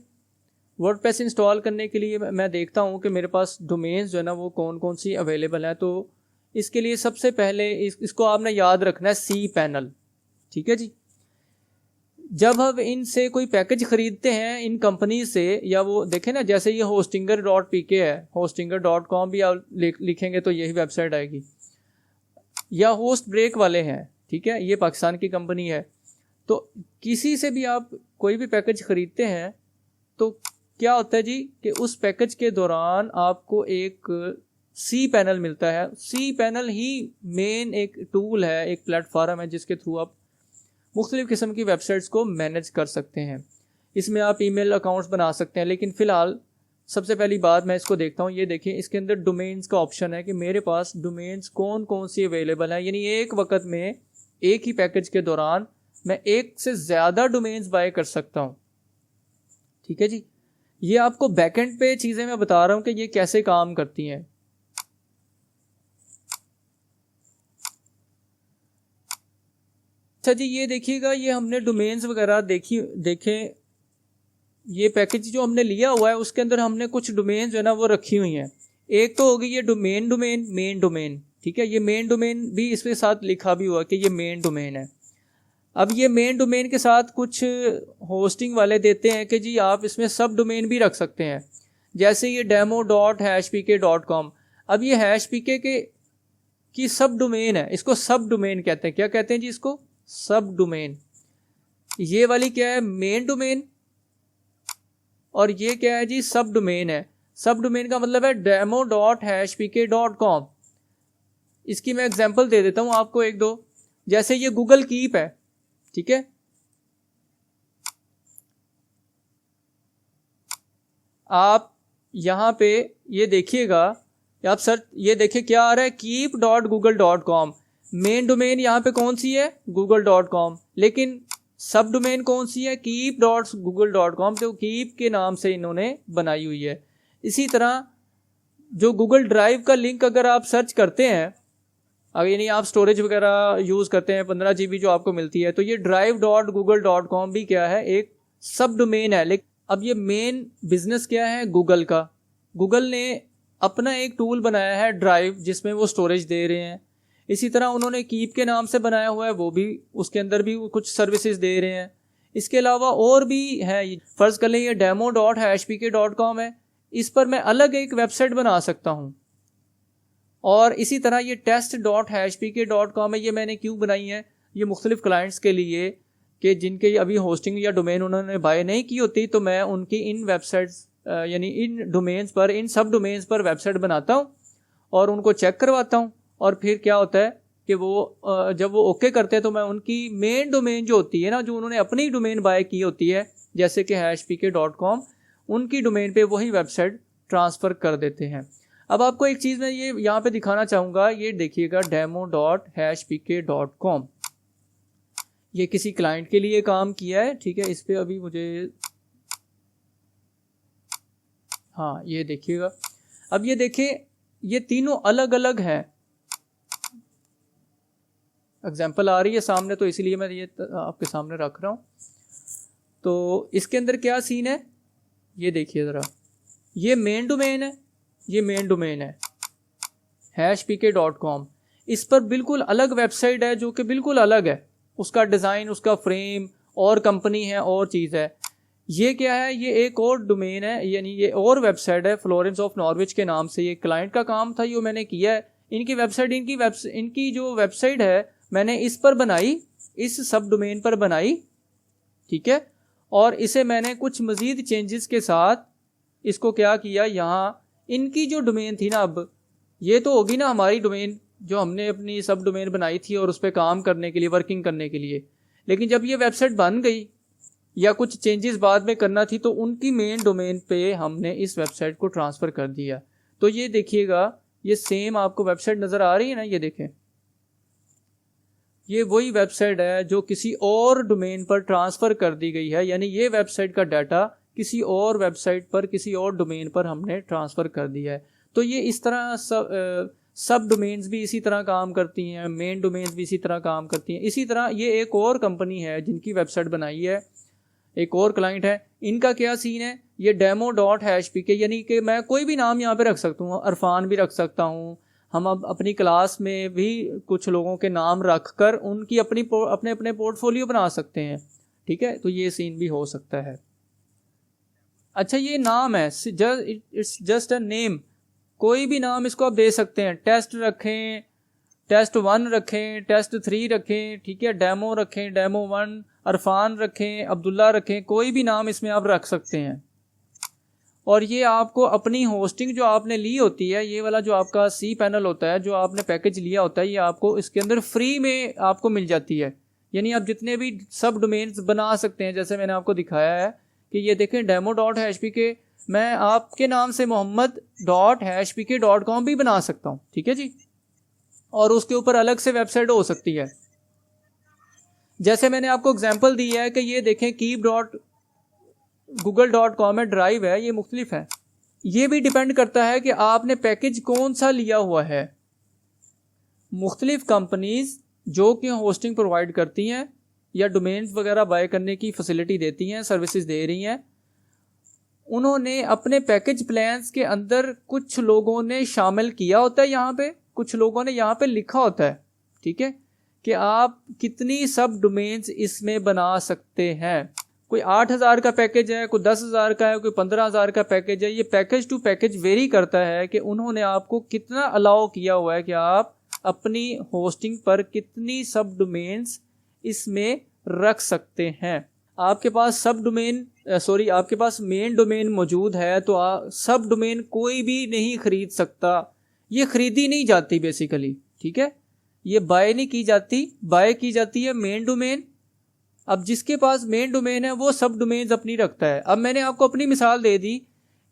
वर्डप्रेस इंस्टॉल करने के लिए मैं देखता हूँ कि मेरे पास डोमेन्स जो है ना वो कौन कौन सी अवेलेबल है। तो इसके लिए सबसे पहले इसको आपने याद रखना है, cPanel, ठीक है जी। जब हम इनसे कोई पैकेज ख़रीदते हैं इन कंपनी से, या वो देखें ना, जैसे ये hostinger.pk है, hostinger.com भी आप लिखेंगे तो यही वेबसाइट आएगी, या HostBreak वाले हैं, ठीक है, ये पाकिस्तान की कंपनी है। तो किसी से भी आप कोई भी पैकेज ख़रीदते हैं तो क्या होता है जी कि उस पैकेज के दौरान आपको एक cPanel मिलता है। cPanel ही मेन एक टूल है, एक प्लेटफॉर्म है जिसके थ्रू आप मुख्तलिफ़ किस्म की वेबसाइट्स को मैनेज कर सकते हैं। इसमें आप ईमेल अकाउंट्स बना सकते हैं, लेकिन फ़िलहाल सबसे पहली बात मैं इसको देखता हूँ, ये देखिए इसके अंदर डोमेन्स का ऑप्शन है कि मेरे पास डोमेन्स कौन कौन सी अवेलेबल है, यानी एक वक्त में एक ही पैकेज के दौरान मैं एक से ज़्यादा डोमेन्स बाय कर सकता हूँ। ठीक है जी, ये आपको बैकएंड पे चीज़ें मैं बता रहा हूँ कि ये कैसे काम करती हैं। अच्छा जी, ये देखिएगा, ये हमने डोमेन्स वगैरह देखें, ये पैकेज जो हमने लिया हुआ है उसके अंदर हमने कुछ डोमेन जो है ना वो रखी हुई हैं। एक तो होगी ये मेन डोमेन, ठीक है, ये मेन डोमेन भी इसके साथ लिखा भी हुआ कि ये मेन डोमेन है। अब ये मेन डोमेन के साथ कुछ होस्टिंग वाले देते हैं कि जी आप इसमें सब डोमेन भी रख सकते हैं, जैसे ये demo.hpk.com। अब ये hpk की सब डोमेन है, इसको सब डोमेन कहते हैं। क्या कहते हैं जी इसको? सब डोमेन। ये वाली क्या है? Main domain. और ये क्या है जी? सब डोमेन है। सब डोमेन का मतलब है demo.hpk.com। इसकी मैं एग्जांपल दे देता हूं आपको एक दो, जैसे ये गूगल कीप है, ठीक है, आप यहां पे ये देखिएगा, आप सर्च ये देखिए क्या आ रहा है, keep.google.com। मेन डोमेन यहाँ पे कौन सी है? google.com। लेकिन सब डोमेन कौन सी है? keep.google.com। तो कीप के नाम से इन्होंने बनाई हुई है। इसी तरह जो गूगल ड्राइव का लिंक अगर आप सर्च करते हैं, अगर यानी आप स्टोरेज वगैरह यूज़ करते हैं 15 GB जो आपको मिलती है, तो ये drive.google.com भी क्या है? एक सब डोमेन है। लेकिन अब ये मेन बिजनेस क्या है गूगल का? गूगल ने अपना एक टूल बनाया है ड्राइव, जिसमें वो स्टोरेज दे रहे हैं। इसी तरह उन्होंने कीप के नाम से बनाया हुआ है, वो भी उसके अंदर भी कुछ सर्विसेज दे रहे हैं। इसके अलावा और भी है, फ़र्ज़ कर लें ये demo.hpk.com है, इस पर मैं अलग एक वेबसाइट बना सकता हूँ। और इसी तरह ये test.hpk.com है, ये मैंने क्यों बनाई है? ये मुख्तलिफ क्लाइंट्स के लिए कि जिनके अभी होस्टिंग या डोमेन उन्होंने बाय नहीं की होती, तो मैं उनकी इन वेबसाइट्स यानी इन डोमेन्स पर, इन सब डोमेन्स पर वेबसाइट बनाता हूँ और उनको चेक करवाता हूँ। और फिर क्या होता है कि वो जब वो ओके करते हैं तो मैं उनकी मेन डोमेन जो होती है ना, जो उन्होंने अपनी डोमेन बाय की होती है, जैसे कि hpk.com, उनकी डोमेन पे वही वेबसाइट ट्रांसफ़र कर देते हैं। अब आपको एक चीज़ मैं ये यहाँ पे दिखाना चाहूँगा, ये देखिएगा demo.hpk.com, ये किसी क्लाइंट के लिए काम किया है, ठीक है। इस पर अभी मुझे, हाँ ये देखिएगा, अब ये देखिए ये तीनों अलग अलग हैं। एग्जाम्पल आ रही है सामने, तो इसलिए मैं ये आपके सामने रख रहा हूँ। तो इसके अंदर क्या सीन है ये देखिए ज़रा, ये मेन डोमेन है, ये मेन डोमेन है hpk.com। इस पर बिल्कुल अलग वेबसाइट है जो कि बिल्कुल अलग है, उसका डिज़ाइन, उसका फ्रेम और कंपनी है और चीज़ है। ये क्या है? ये एक और डोमेन है, यानी ये और वेबसाइट है, फ्लोरेंस ऑफ नॉर्विच के नाम से। ये क्लाइंट का काम था, ये मैंने किया है। इनकी वेबसाइट, इनकी जो वेबसाइट है मैंने इस पर बनाई, इस सब डोमेन पर बनाई, ठीक है। और इसे मैंने कुछ मज़ीद चेंजेस के साथ इसको क्या किया, यहाँ इनकी जो डोमेन थी ना, अब ये तो होगी ना हमारी डोमेन जो हमने अपनी सब डोमेन बनाई थी और उस पर काम करने के लिए, वर्किंग करने के लिए। लेकिन जब ये वेबसाइट बन गई या कुछ चेंजेस बाद में करना थी, तो उनकी मेन डोमेन पे हमने इस वेबसाइट को ट्रांसफ़र कर दिया। तो ये देखिएगा, ये सेम आपको वेबसाइट नज़र आ रही है ना, ये देखें, ये वही वेबसाइट है जो किसी और डोमेन पर ट्रांसफ़र कर दी गई है, यानी ये वेबसाइट का डाटा किसी और वेबसाइट पर, किसी और डोमेन पर हमने ट्रांसफ़र कर दिया है। तो ये इस तरह सब डोमेन्स भी इसी तरह काम करती हैं, मेन डोमेन्स भी इसी तरह काम करती हैं। इसी तरह ये एक और कंपनी है जिनकी वेबसाइट बनाई है, एक और क्लाइंट है, इनका क्या सीन है, ये demo.hpk, यानी कि मैं कोई भी नाम यहाँ पे रख सकता हूँ, अरफान भी रख सकता हूँ। हम अब अपनी क्लास में भी कुछ लोगों के नाम रख कर उनकी अपने अपने पोर्टफोलियो बना सकते हैं, ठीक है। तो ये सीन भी हो सकता है। अच्छा, ये नाम है, इट्स जस्ट अ नेम, कोई भी नाम इसको आप दे सकते हैं। टेस्ट रखें, टेस्ट 1 रखें, टेस्ट 3 रखें, ठीक है, डेमो रखें, डेमो 1, अरफान रखें, अब्दुल्ला रखें, कोई भी नाम इसमें आप रख सकते हैं। और ये आपको अपनी होस्टिंग जो आपने ली होती है, ये वाला जो आपका सी पैनल होता है, जो आपने पैकेज लिया होता है, ये आपको इसके अंदर फ्री में आपको मिल जाती है। यानी आप जितने भी सब डोमेन्स बना सकते हैं, जैसे मैंने आपको दिखाया है कि ये देखें demo.hpk, मैं आपके नाम से mohammad.hpk.com भी बना सकता हूँ, ठीक है जी, और उसके ऊपर अलग से वेबसाइट हो सकती है। जैसे मैंने आपको एग्जांपल दी है कि ये देखें keep.google.com में ड्राइव है, ये मुख्तलिफ है। ये भी डिपेंड करता है कि आपने पैकेज कौन सा लिया हुआ है। मुख्तलिफ कंपनीज जो कि होस्टिंग प्रोवाइड करती हैं या डोमेन्स वगैरह बाय करने की फैसिलिटी देती हैं, सर्विसेज दे रही हैं, उन्होंने अपने पैकेज प्लान्स के अंदर कुछ लोगों ने शामिल किया होता है, यहाँ पे कुछ लोगों ने यहाँ पे लिखा होता है, ठीक है, कि आप कितनी सब डोमेन्स इसमें बना सकते हैं। कोई 8,000 का पैकेज है, कोई 10,000 का है, कोई 15,000 का पैकेज है। ये पैकेज टू पैकेज वेरी करता है कि उन्होंने आपको कितना अलाउ किया हुआ है कि आप अपनी होस्टिंग पर कितनी सब डोमेन्स इसमें रख सकते हैं। आपके पास आपके पास मेन डोमेन मौजूद है तो सब डोमेन कोई भी नहीं खरीद सकता, ये खरीदी नहीं जाती बेसिकली, ठीक है, ये बाय नहीं की जाती, बाय की जाती है मेन डोमेन। अब जिसके पास मेन डोमेन है वो सब डोमेन्स अपनी रखता है। अब मैंने आपको अपनी मिसाल दे दी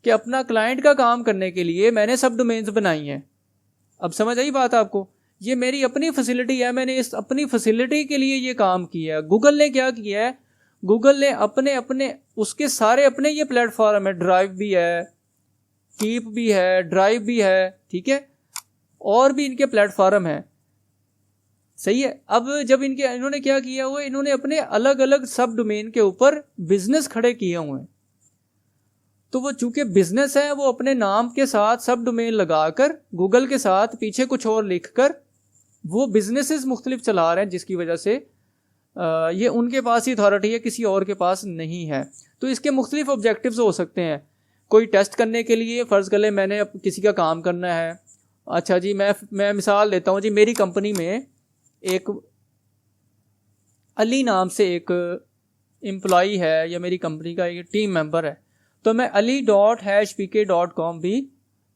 कि अपना क्लाइंट का काम करने के लिए मैंने सब डोमेन्स बनाई हैं। अब समझ आई बात आपको? ये मेरी अपनी फैसिलिटी है, मैंने इस अपनी फैसिलिटी के लिए ये काम किया है। गूगल ने क्या किया है, गूगल ने अपने उसके सारे अपने ये प्लेटफॉर्म है, ड्राइव भी है, कीप भी है, ड्राइव भी है, ठीक है, और भी इनके प्लेटफॉर्म है, सही है। अब जब इन्होंने क्या किया हुआ है, इन्होंने अपने अलग अलग सब डोमेन के ऊपर बिजनेस खड़े किए हुए हैं। तो वो चूंकि बिजनेस है, वो अपने नाम के साथ सब डोमेन लगाकर गूगल के साथ पीछे कुछ और लिखकर वो बिजनेसेस मुख्तलिफ चला रहे हैं, जिसकी वजह से ये उनके पास ही अथॉरिटी है, किसी और के पास नहीं है। तो इसके मुख्तलिफ ऑब्जेक्टिव्स हो सकते हैं। कोई टेस्ट करने के लिए, फ़र्ज़ कर ले मैंने किसी का काम करना है, अच्छा जी, मैं मिसाल देता हूँ जी, मेरी कंपनी में एक अली नाम से एक एम्प्लॉई है या मेरी कंपनी का एक टीम मेंबर है, तो मैं ali.hpk.com भी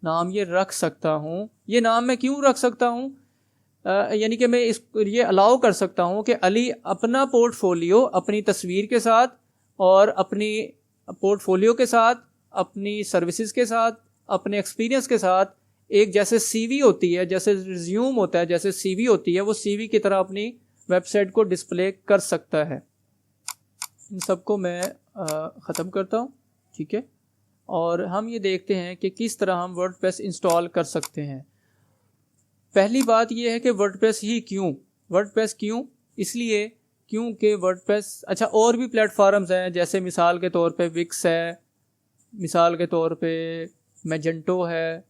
नाम ये रख सकता हूँ। ये नाम मैं क्यों रख सकता हूँ, यानी कि मैं ये अलाउ कर सकता हूँ कि अली अपना पोर्टफोलियो अपनी तस्वीर के साथ और अपनी पोर्टफोलियो के साथ, अपनी सर्विसेज के साथ, अपने एक्सपीरियंस के साथ, एक जैसे सीवी होती है, जैसे रिज्यूम होता है, जैसे सीवी होती है, वो सीवी की तरह अपनी वेबसाइट को डिस्प्ले कर सकता है। इन सबको मैं ख़त्म करता हूँ, ठीक है, और हम ये देखते हैं कि किस तरह हम वर्डप्रेस इंस्टॉल कर सकते हैं। पहली बात ये है कि वर्डप्रेस ही क्यों, वर्डप्रेस क्यों, इसलिए क्योंकि वर्डप्रेस, अच्छा और भी प्लेटफॉर्म्स हैं, जैसे मिसाल के तौर पे विक्स है, मिसाल के तौर पे मैजेंटो है,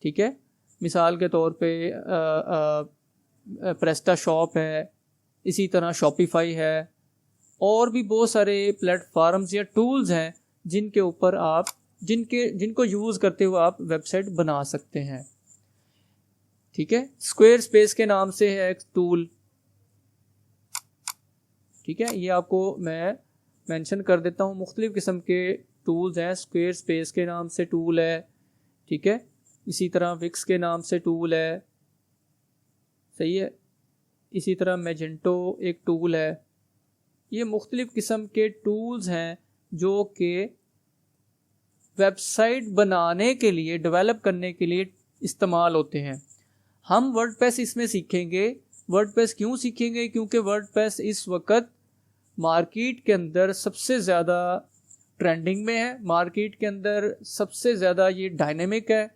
ठीक है, मिसाल के तौर पे प्रेस्टा शॉप है, इसी तरह शॉपिफाई है, और भी बहुत सारे प्लेटफॉर्म्स या टूल्स हैं जिनके ऊपर आप जिनको यूज़ करते हुए आप वेबसाइट बना सकते हैं, ठीक है। स्क्वायर स्पेस के नाम से है एक टूल, ठीक है, ये आपको मैं मेंशन कर देता हूँ। मुख्तलिफ किस्म के टूल्स हैं, स्क्वायर स्पेस के नाम से टूल है, ठीक है, इसी तरह विक्स के नाम से टूल है, सही है, इसी तरह मैजेंटो एक टूल है। ये मुख्तलिफ किस्म के टूल्स हैं जो कि वेबसाइट बनाने के लिए, डेवलप करने के लिए इस्तेमाल होते हैं। हम वर्डप्रेस इसमें सीखेंगे। वर्डप्रेस क्यों सीखेंगे, क्योंकि वर्डप्रेस इस वक्त मार्केट के अंदर सबसे ज़्यादा ट्रेंडिंग में है, मार्केट के अंदर सबसे ज़्यादा ये डायनेमिक है।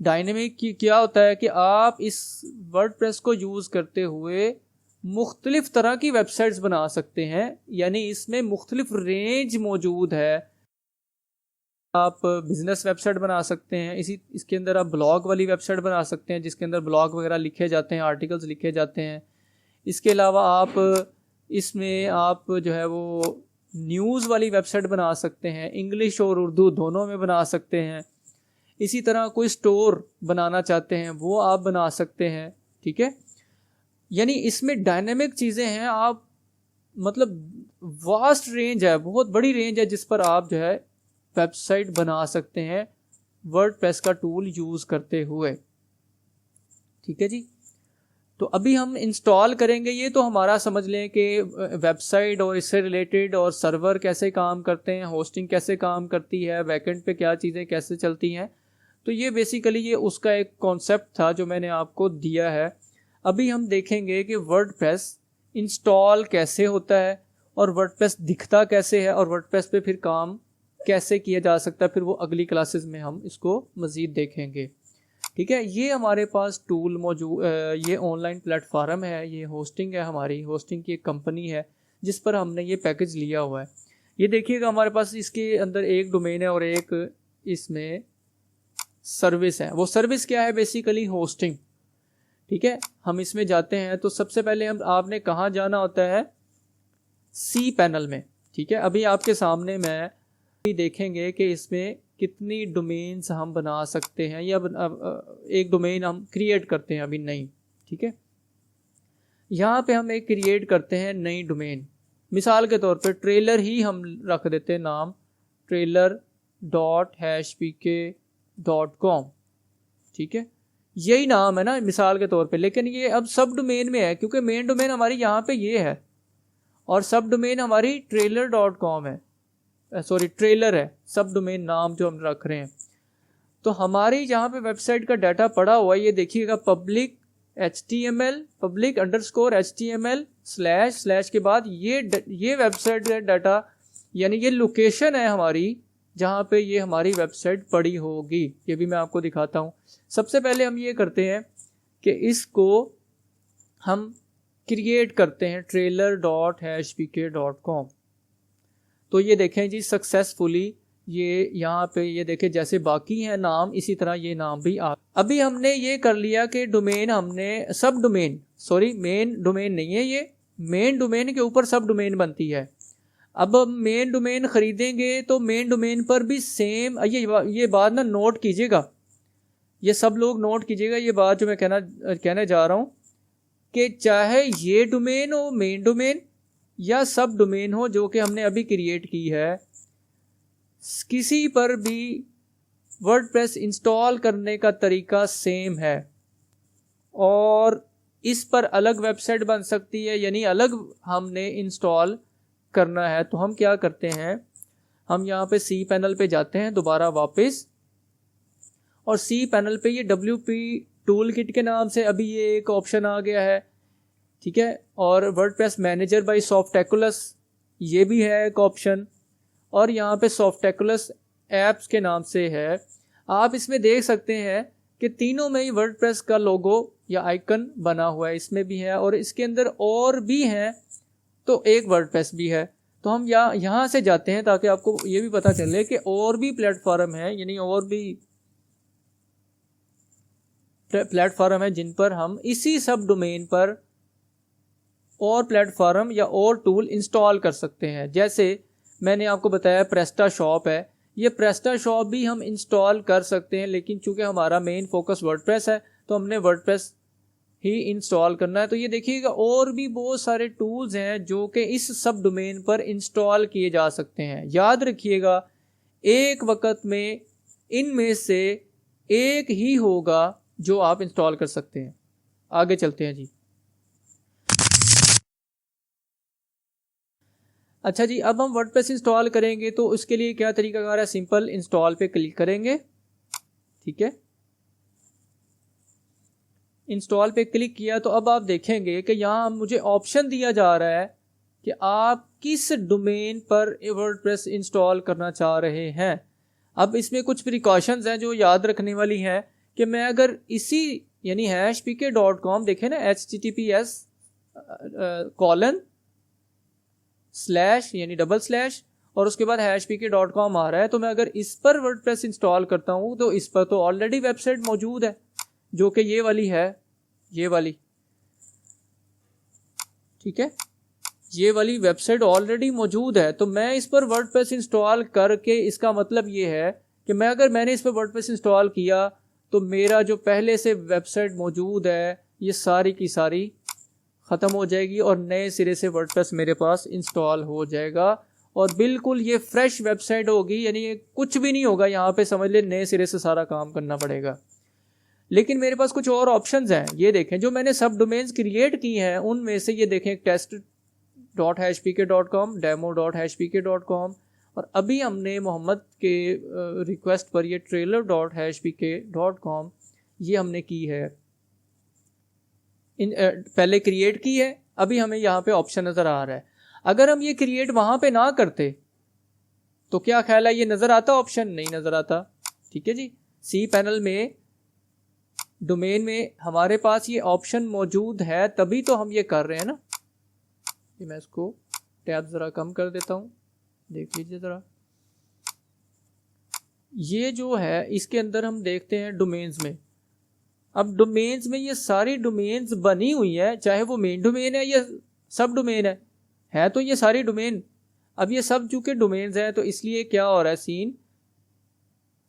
डायनेमिक की क्या होता है कि आप इस वर्डप्रेस को यूज़ करते हुए मुख्तलिफ तरह की वेबसाइट्स बना सकते हैं, यानी इसमें मुख्तलिफ रेंज मौजूद है। आप बिज़नेस वेबसाइट बना सकते हैं, इसके अंदर आप ब्लॉग वाली वेबसाइट बना सकते हैं जिसके अंदर ब्लॉग वगैरह लिखे जाते हैं, आर्टिकल्स लिखे जाते हैं। इसके अलावा आप इसमें आप जो है वो न्यूज़ वाली वेबसाइट बना सकते हैं, इंग्लिश और उर्दू दोनों में बना सकते हैं। इसी तरह कोई स्टोर बनाना चाहते हैं वो आप बना सकते हैं, ठीक है। यानी इसमें डायनेमिक चीज़ें हैं, आप मतलब वास्ट रेंज है, बहुत बड़ी रेंज है जिस पर आप जो है वेबसाइट बना सकते हैं वर्डप्रेस का टूल यूज़ करते हुए, ठीक है जी। तो अभी हम इंस्टॉल करेंगे ये, तो हमारा समझ लें कि वेबसाइट और इससे रिलेटेड और सर्वर कैसे काम करते हैं, होस्टिंग कैसे काम करती है, बैकएंड पे क्या चीज़ें कैसे चलती हैं। तो ये बेसिकली ये उसका एक कॉन्सेप्ट था जो मैंने आपको दिया है। अभी हम देखेंगे कि वर्डप्रेस इंस्टॉल कैसे होता है और वर्डप्रेस दिखता कैसे है और वर्डप्रेस पे फिर काम कैसे किया जा सकता है, फिर वो अगली क्लासेस में हम इसको मज़ीद देखेंगे। ठीक है, ये हमारे पास टूल मौजूद, ये ऑनलाइन प्लेटफार्म है, ये होस्टिंग है, हमारी होस्टिंग की एक कंपनी है जिस पर हमने ये पैकेज लिया हुआ है। ये देखिएगा हमारे पास इसके अंदर एक डोमेन है और एक इसमें सर्विस है। वो सर्विस क्या है? Basically hosting. ठीक है, हम इसमें जाते हैं तो सबसे पहले आपने कहाँ जाना होता है? सी पैनल में। ठीक है, अभी आपके सामने मैं भी देखेंगे कि इसमें कितनी डोमेन्स हम बना सकते हैं, या एक डोमेन हम क्रिएट करते हैं अभी नई। ठीक है, यहाँ पे हम एक क्रिएट करते हैं नई डोमेन। मिसाल के तौर पे ट्रेलर ही हम रख देते हैं नाम, trailer.hpk.com। ठीक है, यही नाम है ना मिसाल के तौर पे, लेकिन ये अब सब डोमेन में है क्योंकि मेन डोमेन हमारी यहाँ पे ये है और सब डोमेन हमारी trailer.com है, सॉरी ट्रेलर है सब डोमेन नाम जो हम रख रहे हैं। तो हमारी जहाँ पे वेबसाइट का डाटा पड़ा हुआ है, ये देखिएगा public HTML public underscore HTML slash के बाद ये वेबसाइट का डाटा, यानी ये लोकेशन है हमारी जहाँ पे ये हमारी वेबसाइट पड़ी होगी। ये भी मैं आपको दिखाता हूँ। सबसे पहले हम ये करते हैं कि इसको हम क्रिएट करते हैं trailer.hpk.com। तो ये देखें जी सक्सेसफुली ये यहाँ पे ये देखें जैसे बाकी है नाम इसी तरह ये नाम भी आ। अभी हमने ये कर लिया कि डोमेन हमने सब डोमेन, सॉरी मेन डोमेन नहीं है, ये मेन डोमेन के ऊपर सब डोमेन बनती है। अब मेन डोमेन खरीदेंगे तो मेन डोमेन पर भी सेम, ये बात ना नोट कीजिएगा, ये सब लोग नोट कीजिएगा ये बात जो मैं कहने जा रहा हूँ कि चाहे ये डोमेन हो मेन डोमेन या सब डोमेन हो जो कि हमने अभी क्रिएट की है, किसी पर भी वर्डप्रेस इंस्टॉल करने का तरीका सेम है और इस पर अलग वेबसाइट बन सकती है, यानी अलग हमने इंस्टॉल करना है। तो हम क्या करते हैं, हम यहाँ पे सी पैनल पे जाते हैं दोबारा वापस, और सी पैनल पे ये WP टूल किट के नाम से अभी ये एक ऑप्शन आ गया है। ठीक है, और वर्डप्रेस मैनेजर बाय सॉफ्टेकुलस ये भी है एक ऑप्शन, और यहाँ पे सॉफ्टेकुलस ऐप्स के नाम से है। आप इसमें देख सकते हैं कि तीनों में ही वर्डप्रेस का लोगो या आइकन बना हुआ है, इसमें भी है और इसके अंदर और भी हैं, तो एक वर्डप्रेस भी है। तो हम यहाँ से जाते हैं ताकि आपको ये भी पता चले कि और भी प्लेटफॉर्म है, यानी और भी प्लेटफॉर्म है जिन पर हम इसी सब डोमेन पर और प्लेटफॉर्म या और टूल इंस्टॉल कर सकते हैं। जैसे मैंने आपको बताया प्रेस्टाशॉप है, ये प्रेस्टाशॉप भी हम इंस्टॉल कर सकते हैं, लेकिन चूंकि हमारा मेन फोकस वर्डप्रेस है तो हमने वर्डप्रेस ही इंस्टॉल करना है। तो ये देखिएगा और भी बहुत सारे टूल्स हैं जो कि इस सब डोमेन पर इंस्टॉल किए जा सकते हैं। याद रखिएगा एक वक्त में इनमें से एक ही होगा जो आप इंस्टॉल कर सकते हैं। आगे चलते हैं जी। अच्छा जी, अब हम वर्डप्रेस इंस्टॉल करेंगे तो उसके लिए क्या तरीकाकार है, सिंपल इंस्टॉल पे क्लिक करेंगे। ठीक है, इंस्टॉल पे क्लिक किया तो अब आप देखेंगे कि यहाँ मुझे ऑप्शन दिया जा रहा है कि आप किस डोमेन पर वर्डप्रेस इंस्टॉल करना चाह रहे हैं। अब इसमें कुछ प्रिकॉशंस हैं जो याद रखने वाली हैं कि मैं अगर इसी यानी hpk.com देखें ना, https:/ यानी // और उसके बाद hpk.com आ रहा है, तो मैं अगर इस पर वर्डप्रेस इंस्टॉल करता हूँ तो इस पर तो ऑलरेडी वेबसाइट मौजूद है जो कि ये वाली है, ये वाली। ठीक है, ये वाली वेबसाइट ऑलरेडी मौजूद है, तो मैं इस पर वर्डप्रेस इंस्टॉल करके इसका मतलब ये है कि मैंने इस पर वर्डप्रेस इंस्टॉल किया तो मेरा जो पहले से वेबसाइट मौजूद है ये सारी की सारी ख़त्म हो जाएगी और नए सिरे से वर्डप्रेस मेरे पास इंस्टॉल हो जाएगा और बिल्कुल ये फ्रेश वेबसाइट होगी, यानी कुछ भी नहीं होगा यहाँ पे, समझ ले नए सिरे से सारा काम करना पड़ेगा। लेकिन मेरे पास कुछ और ऑप्शंस हैं। ये देखें जो मैंने सब डोमेन्स क्रिएट की हैं उनमें से ये देखें test.hpk.com, demo.hpk.com, और अभी हमने मोहम्मद के रिक्वेस्ट पर ये trailer.hpk.com ये हमने की है, पहले क्रिएट की है, अभी हमें यहाँ पे ऑप्शन नज़र आ रहा है। अगर हम ये क्रिएट वहाँ पे ना करते तो क्या ख्याल है, ये नज़र आता ऑप्शन? नहीं नज़र आता। ठीक है जी, सी पैनल में डोमेन में हमारे पास ये ऑप्शन मौजूद है, तभी तो हम ये कर रहे हैं ना। ये मैं इसको टैब ज़रा कम कर देता हूँ, देख लीजिए ज़रा। ये जो है इसके अंदर हम देखते हैं डोमेन्स में। अब डोमेन्स में ये सारी डोमेन्स बनी हुई है, चाहे वो मेन डोमेन है या सब डोमेन है तो ये सारी डोमेन। अब ये सब चूँकि डोमेन्स हैं तो इसलिए क्या हो रहा है सीन,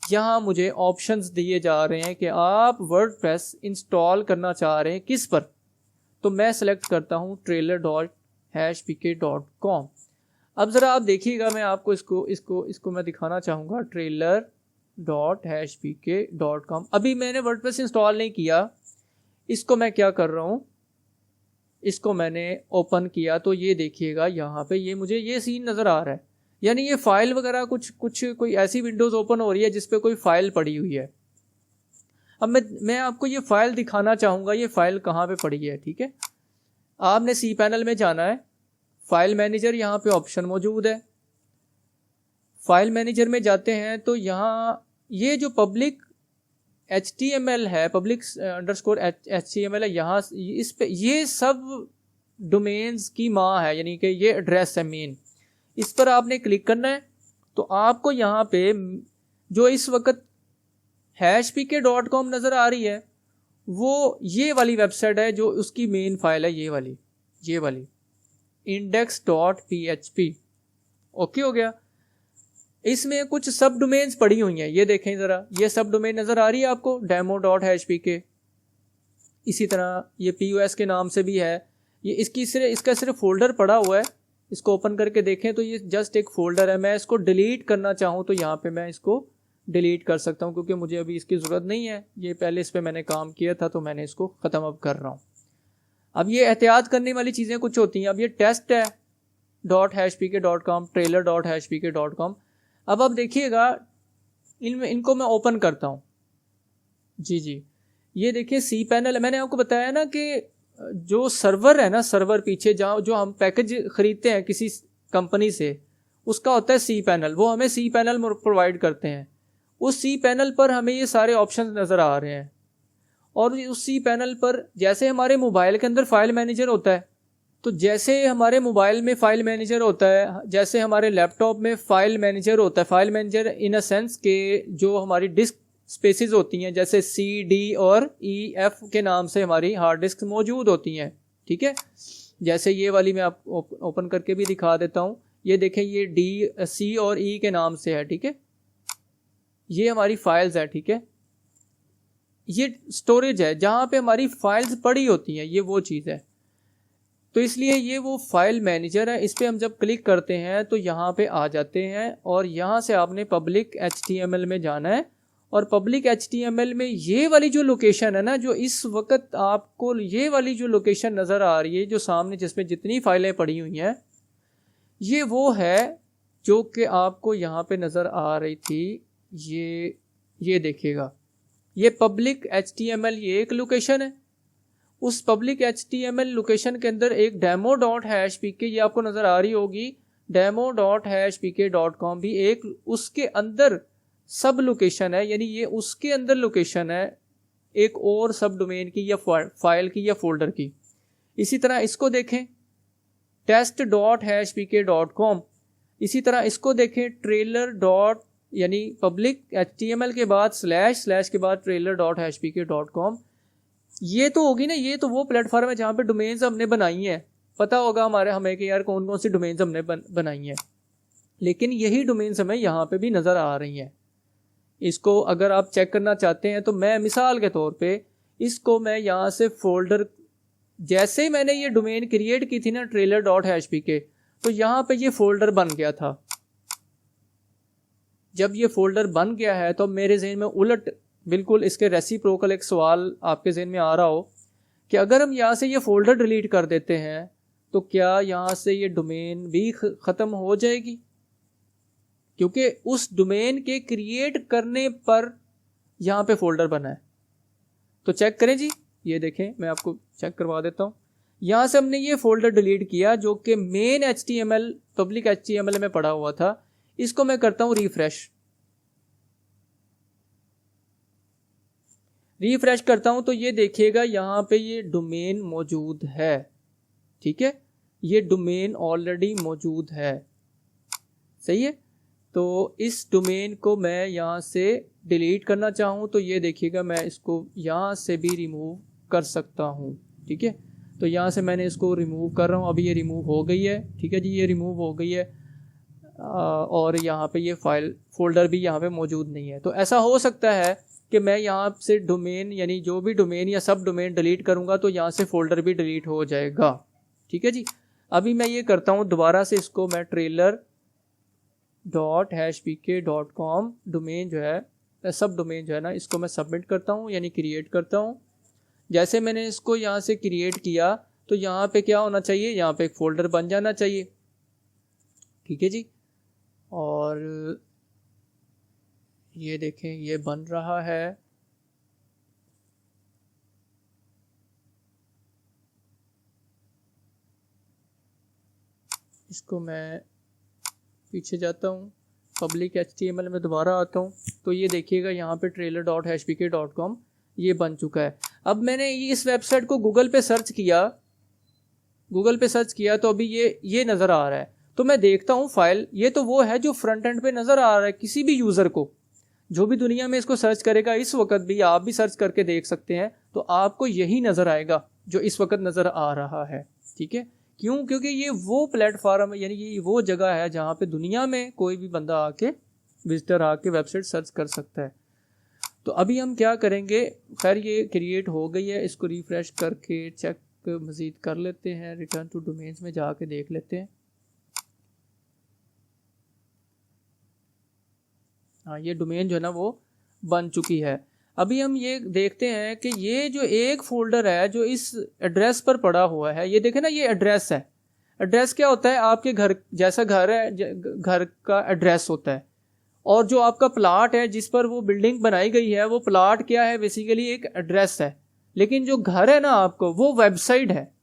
यहाँ मुझे ऑप्शंस दिए जा रहे हैं कि आप वर्डप्रेस इंस्टॉल करना चाह रहे हैं किस पर। तो मैं सेलेक्ट करता हूँ trailer.hpk.com। अब ज़रा आप देखिएगा, मैं आपको इसको मैं दिखाना चाहूँगा, trailer.hpk.com। अभी मैंने वर्डप्रेस इंस्टॉल नहीं किया, इसको मैं क्या कर रहा हूँ, इसको मैंने ओपन किया तो ये देखिएगा यहाँ पे ये मुझे ये सीन नज़र आ रहा है, यानी ये फाइल वगैरह कुछ कोई ऐसी विंडोज़ ओपन हो रही है जिस पे कोई फाइल पड़ी हुई है। अब मैं आपको ये फाइल दिखाना चाहूँगा, ये फाइल कहाँ पे पड़ी है। ठीक है, आपने सी पैनल में जाना है, फाइल मैनेजर यहाँ पे ऑप्शन मौजूद है। फाइल मैनेजर में जाते हैं तो यहाँ ये जो पब्लिक HTML है, public_HTML है, यहाँ इस पे ये सब डोमेन्स की माँ है, यानी कि ये एड्रेस है मेन। इस पर आपने क्लिक करना है तो आपको यहाँ पे जो इस वक्त hpk.com नज़र आ रही है वो ये वाली वेबसाइट है, जो उसकी मेन फाइल है, ये वाली index.php। ओके हो गया। इसमें कुछ सब डोमेन्स पड़ी हुई हैं, ये देखें ज़रा, ये सब डोमेन नज़र आ रही है आपको, demo.hpk। इसी तरह ये POS के नाम से भी है, ये इसका सिर्फ फोल्डर पड़ा हुआ है। इसको ओपन करके देखें तो ये जस्ट एक फोल्डर है। मैं इसको डिलीट करना चाहूँ तो यहाँ पे मैं इसको डिलीट कर सकता हूँ, क्योंकि मुझे अभी इसकी ज़रूरत नहीं है, ये पहले इस पर मैंने काम किया था तो मैंने इसको ख़त्म अब कर रहा हूँ। अब ये एहतियात करने वाली चीज़ें कुछ होती हैं। अब ये टेस्ट है .hpk.com, trailer.hpk.com। अब आप देखिएगा इनको मैं ओपन करता हूँ। जी, ये देखिए सी पैनल, मैंने आपको बताया ना कि जो सर्वर है ना, सर्वर पीछे जहाँ जो हम पैकेज खरीदते हैं किसी कंपनी से, उसका होता है सी पैनल, वो हमें सी पैनल प्रोवाइड करते हैं। उस सी पैनल पर हमें ये सारे ऑप्शन नज़र आ रहे हैं, और उस सी पैनल पर जैसे हमारे मोबाइल के अंदर फाइल मैनेजर होता है, तो जैसे हमारे मोबाइल में फाइल मैनेजर होता है, जैसे हमारे लैपटॉप में फाइल मैनेजर होता है, file manager in a sense के जो हमारी डिस्क स्पेसेस होती हैं, जैसे C, D और E, F के नाम से हमारी हार्ड डिस्क मौजूद होती हैं। ठीक है, जैसे ये वाली मैं आप ओपन करके भी दिखा देता हूँ। ये देखें, ये D, C और E के नाम से है। ठीक है, ये हमारी फाइल्स है। ठीक है, ये स्टोरेज है जहाँ पे हमारी फाइल्स पड़ी होती हैं, ये वो चीज़ है। तो इसलिए ये वो फाइल मैनेजर है। इस पर हम जब क्लिक करते हैं तो यहाँ पे आ जाते हैं, और यहाँ से आपने पब्लिक HTML में जाना है, और पब्लिक HTML में ये वाली जो लोकेशन है ना, जो इस वक्त आपको ये वाली जो लोकेशन नज़र आ रही है, जो सामने जिसमें जितनी फाइलें पड़ी हुई हैं, ये वो है जो कि आपको यहाँ पे नज़र आ रही थी। ये देखिएगा, ये पब्लिक HTML ये एक लोकेशन है। उस पब्लिक HTML लोकेशन के अंदर एक demo.hpk ये आपको नज़र आ रही होगी, demo.hpk.com भी एक उसके अंदर सब लोकेशन है, यानी ये उसके अंदर लोकेशन है एक और सब डोमेन की या फाइल की या फोल्डर की। इसी तरह इसको देखें test.hpk.com। इसी तरह इसको देखें trailer. यानी पब्लिक HTML के बाद / के बाद trailer.hpk.com। ये तो होगी ना, ये तो वो प्लेटफॉर्म है जहाँ पे डोमेन्स हमने बनाई हैं। पता होगा हमें कि यार कौन कौन सी डोमेन्स हमने बनाई हैं, लेकिन यही डोमेन्स हमें यहाँ पे भी नज़र आ रही हैं। इसको अगर आप चेक करना चाहते हैं तो मैं मिसाल के तौर पे इसको मैं यहाँ से फोल्डर, जैसे मैंने ये डोमेन क्रिएट की थी ना trailer.hpk, तो यहाँ पे ये फोल्डर बन गया था। जब ये फोल्डर बन गया है तो मेरे जहन में उलट बिल्कुल इसके रेसिप्रोकल एक सवाल आपके ज़हन में आ रहा हो कि अगर हम यहाँ से ये फोल्डर डिलीट कर देते हैं तो क्या यहाँ से ये डोमेन भी ख़त्म हो जाएगी, क्योंकि उस डोमेन के क्रिएट करने पर यहाँ पे फोल्डर बना है। तो चेक करें जी, ये देखें मैं आपको चेक करवा देता हूँ। यहाँ से हमने ये फोल्डर डिलीट किया जो कि मेन HTML पब्लिक HTML में पड़ा हुआ था। इसको मैं करता हूँ रिफ्रेश करता हूँ तो ये देखिएगा यहाँ पे ये डोमेन मौजूद है। ठीक है, ये डोमेन ऑलरेडी मौजूद है, सही है। तो इस डोमेन को मैं यहाँ से डिलीट करना चाहूँ तो ये देखिएगा मैं इसको यहाँ से भी रिमूव कर सकता हूँ। ठीक है, तो यहाँ से मैंने इसको रिमूव कर रहा हूँ, अभी ये रिमूव हो गई है। ठीक है जी, ये रिमूव हो गई है और यहाँ पे ये फाइल फोल्डर भी यहाँ पे मौजूद नहीं है। तो ऐसा हो सकता है कि मैं यहाँ से डोमेन यानी जो भी डोमेन या सब डोमेन डिलीट करूँगा तो यहाँ से फोल्डर भी डिलीट हो जाएगा। ठीक है जी, अभी मैं ये करता हूँ दोबारा से इसको मैं trailer.hpk.com डोमेन जो है सब डोमेन जो है ना इसको मैं सबमिट करता हूँ यानी क्रिएट करता हूँ। जैसे मैंने इसको यहाँ से क्रिएट किया तो यहाँ पे क्या होना चाहिए, यहाँ पे एक फोल्डर बन जाना चाहिए। ठीक है जी, और ये देखें ये बन रहा है। इसको मैं पीछे जाता हूँ, पब्लिक HTML में दोबारा आता हूँ तो ये देखिएगा यहाँ पे trailer.hpk.com ये बन चुका है। अब मैंने इस वेबसाइट को गूगल पे सर्च किया तो अभी ये नज़र आ रहा है। तो मैं देखता हूँ फाइल, ये तो वो है जो फ्रंट एंड पे नज़र आ रहा है। किसी भी यूज़र को जो भी दुनिया में इसको सर्च करेगा, इस वक्त भी आप भी सर्च करके देख सकते हैं तो आपको यही नज़र आएगा जो इस वक्त नज़र आ रहा है। ठीक है, क्यों? क्योंकि ये वो प्लेटफॉर्म है यानी ये वो जगह है जहाँ पे दुनिया में कोई भी बंदा आके विजिटर आके वेबसाइट सर्च कर सकता है। तो अभी हम क्या करेंगे, खैर ये क्रिएट हो गई है, इसको रिफ्रेश करके चेक मज़ीद कर लेते हैं। रिटर्न टू डोमेन्स में जाके देख लेते हैं। हाँ, ये डोमेन जो है ना वो बन चुकी है। अभी हम ये देखते हैं कि ये जो एक फोल्डर है जो इस एड्रेस पर पड़ा हुआ है, ये देखें ना, ये एड्रेस है। एड्रेस क्या होता है? आपके घर जैसा घर है, घर का एड्रेस होता है। और जो आपका प्लाट है जिस पर वो बिल्डिंग बनाई गई है, वो प्लाट क्या है? बेसिकली एक एड्रेस है। लेकिन जो घर है ना आपको, वो वेबसाइट है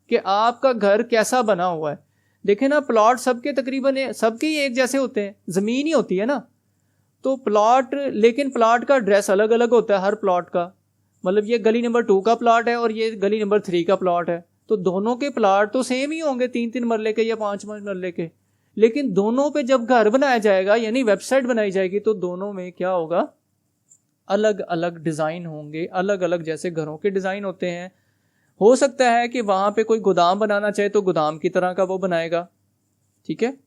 कि आपका घर कैसा बना हुआ है। देखें ना, प्लॉट सबके तकरीबन सबके ही एक जैसे होते हैं, ज़मीन ही होती है ना। तो प्लॉट, लेकिन प्लॉट का एड्रेस अलग अलग होता है हर प्लॉट का। मतलब ये गली नंबर 2 का प्लॉट है और ये गली नंबर 3 का प्लॉट है, तो दोनों के प्लॉट तो सेम ही होंगे, 3-3 मरले के या 5-5 मरले के। लेकिन दोनों पे जब घर बनाया जाएगा यानी वेबसाइट बनाई जाएगी तो दोनों में क्या होगा? अलग अलग डिज़ाइन होंगे, अलग अलग जैसे घरों के डिज़ाइन होते हैं। हो सकता है कि वहाँ पे कोई गोदाम बनाना चाहे तो गोदाम की तरह का वो बनाएगा। ठीक है,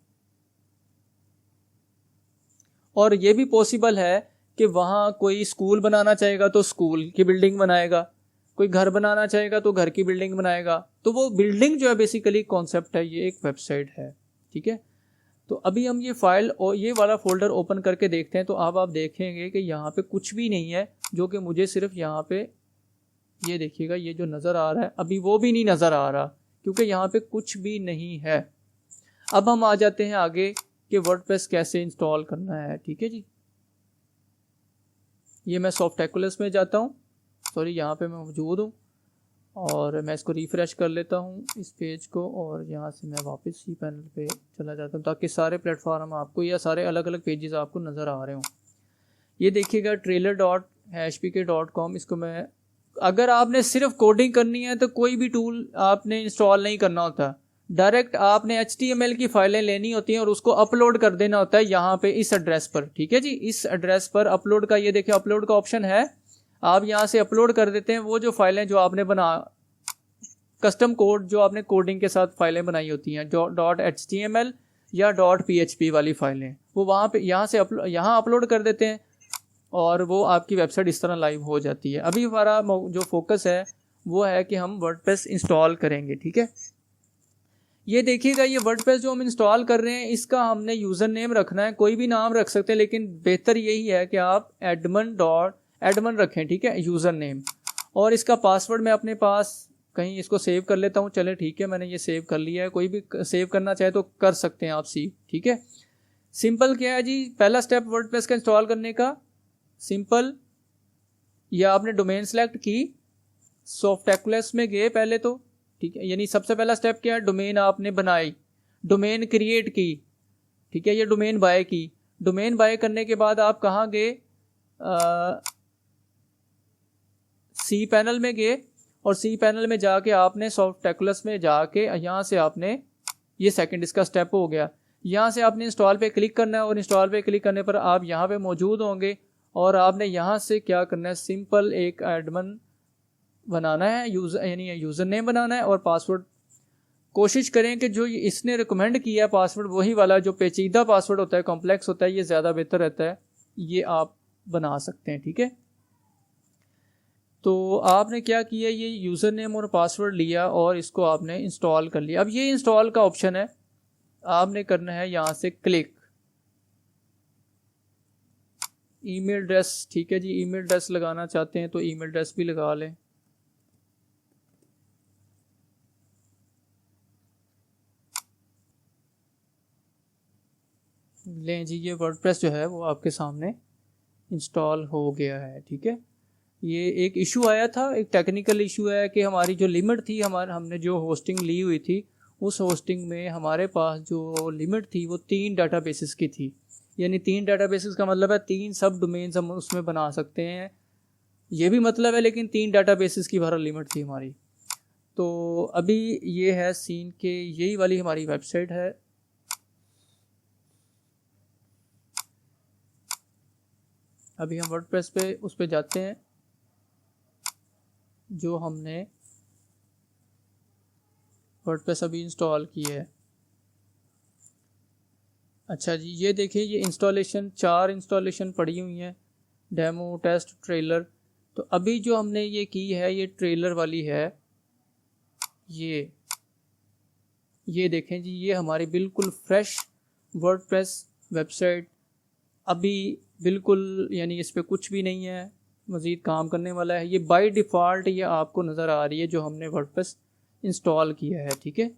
और ये भी पॉसिबल है कि वहाँ कोई स्कूल बनाना चाहेगा तो स्कूल की बिल्डिंग बनाएगा, कोई घर बनाना चाहेगा तो घर की बिल्डिंग बनाएगा। तो वो बिल्डिंग जो है बेसिकली कॉन्सेप्ट है, ये एक वेबसाइट है। ठीक है, तो अभी हम ये फाइल और ये वाला फोल्डर ओपन करके देखते हैं। तो अब आप देखेंगे कि यहाँ पे कुछ भी नहीं है, जो कि मुझे सिर्फ यहाँ पे ये देखिएगा, ये जो नज़र आ रहा है अभी वो भी नहीं नज़र आ रहा, क्योंकि यहाँ पे कुछ भी नहीं है। अब हम आ जाते हैं आगे कि वर्डप्रेस कैसे इंस्टॉल करना है। ठीक है जी, ये मैं सॉफ्टेकुलस में जाता हूँ, सॉरी यहाँ पे मैं मौजूद हूँ, और मैं इसको रिफ्रेश कर लेता हूँ इस पेज को, और यहाँ से मैं वापस ही पैनल पे चला जाता हूँ ताकि सारे प्लेटफॉर्म आपको या सारे अलग अलग पेजेस आपको नज़र आ रहे हों। ये देखिएगा trailer.hpk.com। इसको मैं, अगर आपने सिर्फ कोडिंग करनी है तो कोई भी टूल आपने इंस्टॉल नहीं करना होता, डायरेक्ट आपने HTML की फाइलें लेनी होती हैं और उसको अपलोड कर देना होता है यहाँ पे इस एड्रेस पर। ठीक है जी, इस एड्रेस पर अपलोड का, ये देखिए अपलोड का ऑप्शन है, आप यहाँ से अपलोड कर देते हैं वो जो फाइलें जो आपने कस्टम कोड जो आपने कोडिंग के साथ फाइलें बनाई होती हैं, जो .html या .php वाली फाइलें, वो वहाँ पे यहाँ से यहाँ अपलोड कर देते हैं और वो आपकी वेबसाइट इस तरह लाइव हो जाती है। अभी हमारा जो फोकस है वो है कि हम वर्डप्रेस इंस्टॉल करेंगे। ठीक है, ये देखिएगा, ये वर्डप्रेस जो हम इंस्टॉल कर रहे हैं इसका हमने यूज़र नेम रखना है, कोई भी नाम रख सकते हैं, लेकिन बेहतर यही है कि आप एडमन रखें, ठीक है, यूज़र नेम। और इसका पासवर्ड मैं अपने पास कहीं इसको सेव कर लेता हूँ। चले ठीक है, मैंने ये सेव कर लिया है। कोई भी सेव करना चाहे तो कर सकते हैं आप ठीक है। सिंपल क्या है जी, पहला स्टेप वर्डप्रेस का इंस्टॉल करने का, सिंपल, या आपने डोमेन सेलेक्ट की, सॉफ्टेक्युलस में गए पहले तो, ठीक है, यानी सबसे पहला स्टेप क्या है, डोमेन आपने बनाई, डोमेन क्रिएट की, ठीक है, ये डोमेन बाय की। डोमेन बाय करने के बाद आप कहाँ गए, सी पैनल में गए, और सी पैनल में जाके आपने सॉफ्टेक्युलस में जाके यहाँ से आपने, ये सेकंड इसका स्टेप हो गया, यहाँ से आपने इंस्टॉल पे क्लिक करना है, और इंस्टॉल पे क्लिक करने पर आप यहाँ पे मौजूद होंगे, और आपने यहाँ से क्या करना है, सिंपल एक एडमिन बनाना है, यूज़र यानी यूज़र नेम बनाना है, और पासवर्ड कोशिश करें कि जो इसने रिकमेंड किया पासवर्ड वही वाला, जो पेचीदा पासवर्ड होता है, कॉम्प्लेक्स होता है, ये ज़्यादा बेहतर रहता है, ये आप बना सकते हैं, ठीक है। तो आपने क्या किया, ये यूज़र नेम और पासवर्ड लिया और इसको आपने इंस्टॉल कर लिया। अब ये इंस्टॉल का ऑप्शन है, आपने करना है यहाँ से क्लिक, ईमेल एड्रेस, ठीक है जी, ईमेल एड्रेस लगाना चाहते हैं तो ईमेल एड्रेस भी लगा लें। लें जी, ये वर्डप्रेस जो है वो आपके सामने इंस्टॉल हो गया है, ठीक है। ये एक इशू आया था, एक टेक्निकल इशू है कि हमारी जो लिमिट थी, हमने जो होस्टिंग ली हुई थी, उस होस्टिंग में हमारे पास जो लिमिट थी वो 3 डाटाबेसेस की थी। यानी 3 डाटाबेसेस का मतलब है 3 सब डोमेन्स हम उसमें बना सकते हैं, ये भी मतलब है, लेकिन 3 डाटाबेसेस की भरा लिमिट थी हमारी। तो अभी ये है सीन के, यही वाली हमारी वेबसाइट है, अभी हम वर्डप्रेस पे उस पे जाते हैं जो हमने वर्डप्रेस अभी इंस्टॉल की है। अच्छा जी, ये देखिए, ये इंस्टॉलेशन 4 इंस्टॉलेशन पड़ी हुई हैं, डेमो, टेस्ट, ट्रेलर। तो अभी जो हमने ये की है, ये ट्रेलर वाली है, ये देखें जी, ये हमारी बिल्कुल फ्रेश वर्डप्रेस वेबसाइट, अभी बिल्कुल, यानी इस पर कुछ भी नहीं है, मज़ीद काम करने वाला है। ये बाय डिफ़ॉल्ट ये आपको नज़र आ रही है जो हमने वर्डप्रेस इंस्टॉल किया है, ठीक है।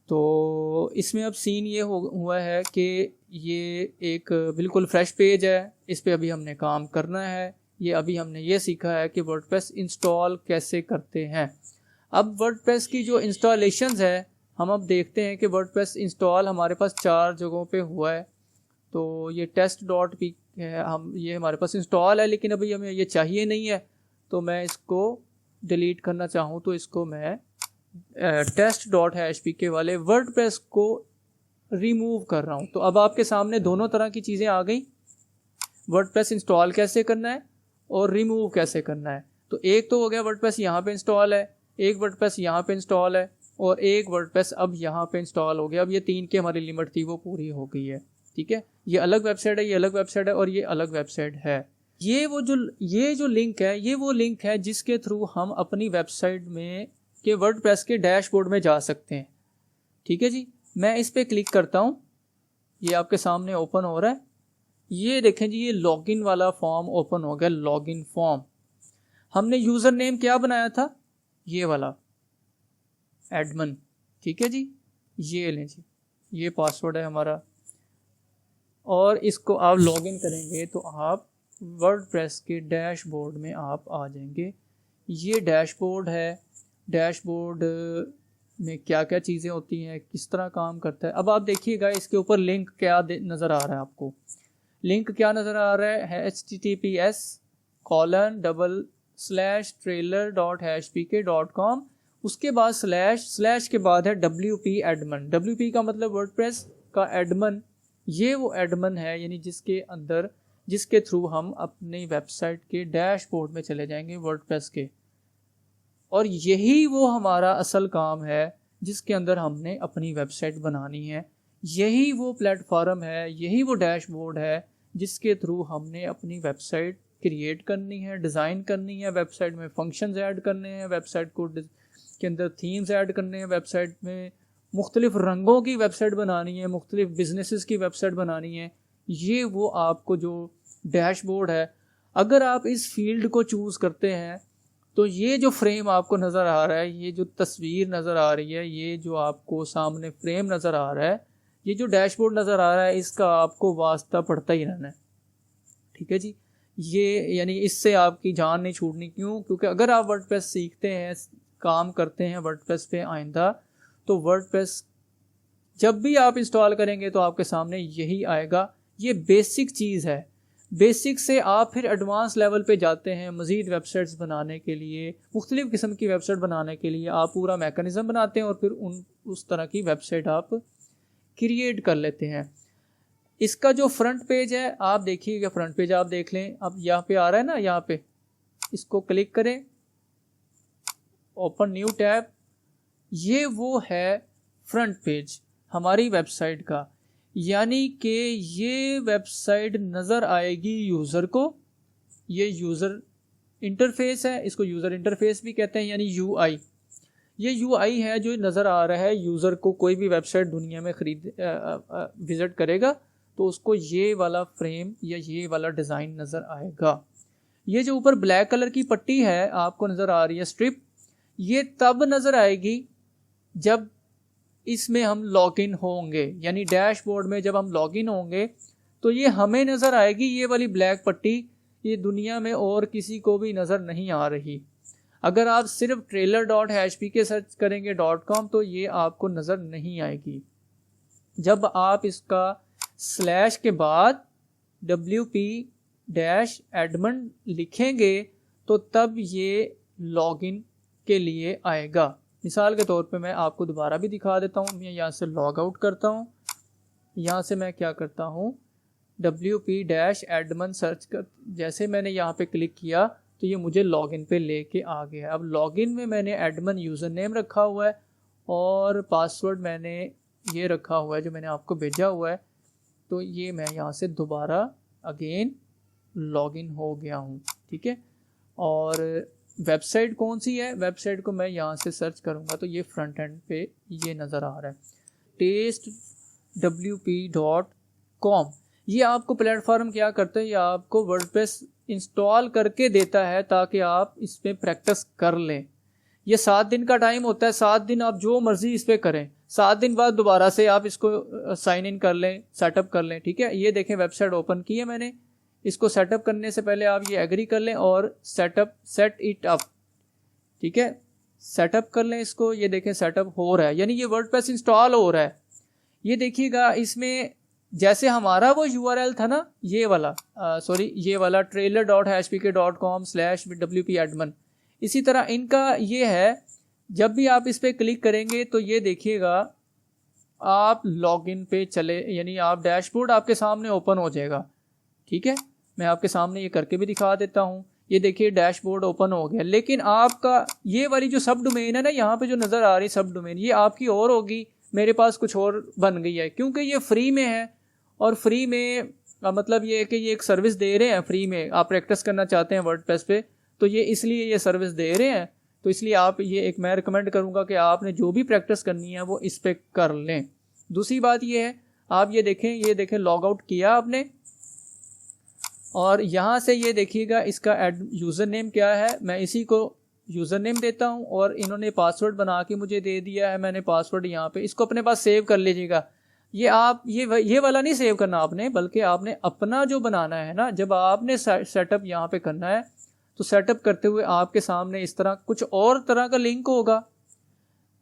तो इसमें अब सीन ये हुआ है कि ये एक बिल्कुल फ्रेश पेज है, इस पे अभी हमने काम करना है। ये अभी हमने ये सीखा है कि वर्डप्रेस इंस्टॉल कैसे करते हैं। अब वर्डप्रेस की जो इंस्टॉलेशंस है, हम अब देखते हैं कि वर्डप्रेस इंस्टॉल हमारे पास 4 जगहों पे हुआ है। तो ये test.py है, ये हमारे पास इंस्टॉल है, लेकिन अभी हमें ये चाहिए नहीं है, तो मैं इसको डिलीट करना चाहूँ तो इसको मैं test.php वाले वर्डप्रेस को रिमूव कर रहा हूँ। तो अब आपके सामने दोनों तरह की चीज़ें आ गई, वर्डप्रेस इंस्टॉल कैसे करना है और रिमूव कैसे करना है। तो एक तो हो गया वर्डप्रेस यहाँ पे इंस्टॉल है, एक वर्डप्रेस यहाँ पे इंस्टॉल है, और एक वर्डप्रेस अब यहाँ पे इंस्टॉल हो गया। अब ये 3 की हमारी लिमिट थी वो पूरी हो गई है, ठीक है। ये अलग वेबसाइट है, ये अलग वेबसाइट है, और ये अलग वेबसाइट है। ये जो लिंक है, ये वो लिंक है जिसके थ्रू हम अपनी वेबसाइट में के वर्डप्रेस के डैशबोर्ड में जा सकते हैं, ठीक है जी। मैं इस पर क्लिक करता हूँ, ये आपके सामने ओपन हो रहा है। ये देखें जी, ये लॉगिन वाला फॉर्म ओपन हो गया, लॉगिन फॉर्म। हमने यूज़र नेम क्या बनाया था, ये वाला एडमिन, ठीक है जी। ये लें जी, ये पासवर्ड है हमारा, और इसको आप लॉगिन करेंगे तो आप वर्डप्रेस के डैशबोर्ड में आप आ जाएंगे। ये डैशबोर्ड है, डैशबोर्ड में क्या क्या चीज़ें होती हैं, किस तरह काम करता है। अब आप देखिएगा इसके ऊपर लिंक क्या नज़र आ रहा है आपको, लिंक क्या नज़र आ रहा है, https:/trailer.hpk.com, उसके बाद स्लैश के बाद है WP एडमिन। WP का मतलब वर्डप्रेस का एडमिन, ये वो एडमिन है, यानी जिसके थ्रू हम अपनी वेबसाइट के डैशबोर्ड में चले जाएंगे वर्डप्रेस के। और यही वो हमारा असल काम है जिसके अंदर हमने अपनी वेबसाइट बनानी है। यही वो प्लेटफॉर्म है, यही वो डैशबोर्ड है जिसके थ्रू हमने अपनी वेबसाइट क्रिएट करनी है, डिज़ाइन करनी है, वेबसाइट में फंक्शंस ऐड करने हैं, वेबसाइट को के अंदर थीम्स ऐड करने हैं, वेबसाइट में मुख्तलिफ रंगों की वेबसाइट बनानी है, मुख्तलिफ बिजनेसेस की वेबसाइट बनानी है। ये वो आपको जो डैशबोर्ड है, अगर आप इस फील्ड को चूज़ करते हैं तो ये जो फ्रेम आपको नज़र आ रहा है, ये जो तस्वीर नज़र आ रही है, ये जो आपको सामने फ्रेम नज़र आ रहा है, ये जो डैशबोर्ड नज़र आ रहा है, इसका आपको वास्ता पड़ता ही रहना है। ठीक है जी, ये यानी इससे आपकी जान नहीं छूटनी। क्यों? क्योंकि अगर आप वर्डप्रेस सीखते हैं, काम करते हैं वर्डप्रेस पे आइंदा, तो वर्डप्रेस जब भी आप इंस्टॉल करेंगे तो आपके सामने यही आएगा। ये बेसिक चीज़ है। बेसिक से आप फिर एडवांस लेवल पे जाते हैं मज़ीद वेबसाइट्स बनाने के लिए, मुख्तलिफ़ किस्म की वेबसाइट बनाने के लिए आप पूरा मैकेनिज़्म बनाते हैं और फिर उस तरह की वेबसाइट आप क्रिएट कर लेते हैं। इसका जो फ्रंट पेज है आप देखिएगा, फ्रंट पेज आप देख लें। अब यहाँ पे आ रहा है ना, यहाँ पे इसको क्लिक करें, ओपन न्यू टैब, ये वो है फ्रंट पेज हमारी वेबसाइट का। यानी कि ये वेबसाइट नज़र आएगी यूज़र को। ये यूज़र इंटरफेस है, इसको यूज़र इंटरफेस भी कहते हैं, यानी यूआई। ये यूआई है जो नज़र आ रहा है यूज़र को। कोई भी वेबसाइट दुनिया में विज़िट करेगा तो उसको ये वाला फ्रेम या ये वाला डिज़ाइन नज़र आएगा। ये जो ऊपर ब्लैक कलर की पट्टी है आपको नज़र आ रही है, स्ट्रिप, ये तब नज़र आएगी जब इसमें हम लॉगिन होंगे। यानी डैशबोर्ड में जब हम लॉगिन होंगे तो ये हमें नज़र आएगी, ये वाली ब्लैक पट्टी। ये दुनिया में और किसी को भी नज़र नहीं आ रही। अगर आप सिर्फ trailer.hp सर्च करेंगे .com तो ये आपको नज़र नहीं आएगी। जब आप इसका स्लैश के बाद wp-admin लिखेंगे तो तब ये लॉगिन के लिए आएगा। मिसाल के तौर पे मैं आपको दोबारा भी दिखा देता हूँ। मैं यहाँ से लॉग आउट करता हूँ, यहाँ से मैं क्या करता हूँ, wp-admin सर्च कर, जैसे मैंने यहाँ पे क्लिक किया तो ये मुझे लॉगिन पे लेके आ गया। अब लॉगिन में मैंने एडमिन यूज़र नेम रखा हुआ है और पासवर्ड मैंने ये रखा हुआ है जो मैंने आपको भेजा हुआ है। तो ये मैं यहाँ से दोबारा अगेन लॉगिन हो गया हूँ। ठीक है, और वेबसाइट कौन सी है, वेबसाइट को मैं यहाँ से सर्च करूँगा तो ये फ्रंट एंड पे ये नज़र आ रहा है, testwp.com। ये आपको प्लेटफॉर्म क्या करता है, ये आपको वर्डप्रेस इंस्टॉल करके देता है ताकि आप इस पर प्रैक्टिस कर लें। ये 7 दिन का टाइम होता है, 7 दिन आप जो मर्ज़ी इस पर करें, 7 दिन बाद दोबारा से आप इसको साइन इन कर लें, सेटअप कर लें। ठीक है, ये देखें वेबसाइट ओपन की है मैंने। इसको सेटअप करने से पहले आप ये एग्री कर लें और सेट इट अप। ठीक है, सेटअप कर लें इसको। ये देखें सेटअप हो रहा है, यानी ये वर्डप्रेस इंस्टॉल हो रहा है। ये देखिएगा इसमें जैसे हमारा वो URL था ना, ये वाला ये वाला trailer.hpk.com/wp-admin, इसी तरह इनका ये है। जब भी आप इस पर क्लिक करेंगे तो ये देखिएगा आप लॉगिन पे चले, यानी आप डैशबोर्ड आपके सामने ओपन हो जाएगा। ठीक है, मैं आपके सामने ये करके भी दिखा देता हूँ। ये देखिए डैशबोर्ड ओपन हो गया, लेकिन आपका ये वाली जो सब डोमेन है ना, यहाँ पे जो नज़र आ रही सब डोमेन, ये आपकी और होगी, मेरे पास कुछ और बन गई है क्योंकि ये फ्री में है। और फ्री में मतलब ये है कि ये एक सर्विस दे रहे हैं फ्री में। आप प्रैक्टिस करना चाहते हैं वर्डप्रेस पे तो ये इसलिए ये सर्विस दे रहे हैं। तो इसलिए आप ये एक मैं रिकमेंड करूँगा कि आपने जो भी प्रैक्टिस करनी है वो इस पर कर लें। दूसरी बात ये है, आप ये देखें लॉग आउट किया आपने और यहाँ से ये देखिएगा इसका यूज़र नेम क्या है। मैं इसी को यूज़र नेम देता हूँ और इन्होंने पासवर्ड बना के मुझे दे दिया है। मैंने पासवर्ड यहाँ पे, इसको अपने पास सेव कर लीजिएगा। ये आप ये वाला नहीं सेव करना आपने, बल्कि आपने अपना जो बनाना है ना, जब आपने सेटअप यहाँ पे करना है तो सेटअप करते हुए आपके सामने इस तरह कुछ और तरह का लिंक होगा।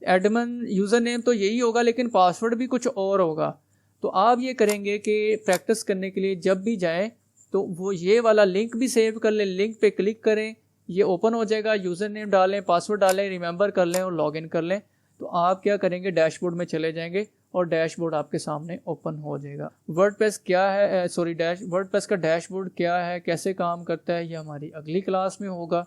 एडमिन यूज़र नेम तो यही होगा लेकिन पासवर्ड भी कुछ और होगा। तो आप ये करेंगे कि प्रैक्टिस करने के लिए जब भी जाएं तो वो ये वाला लिंक भी सेव कर लें, लिंक पे क्लिक करें, ये ओपन हो जाएगा। यूज़र नेम डालें, पासवर्ड डालें, रिमेंबर कर लें और लॉगिन कर लें। तो आप क्या करेंगे, डैशबोर्ड में चले जाएंगे और डैशबोर्ड आपके सामने ओपन हो जाएगा। वर्डप्रेस क्या है, वर्डप्रेस का डैशबोर्ड क्या है, कैसे काम करता है, ये हमारी अगली क्लास में होगा।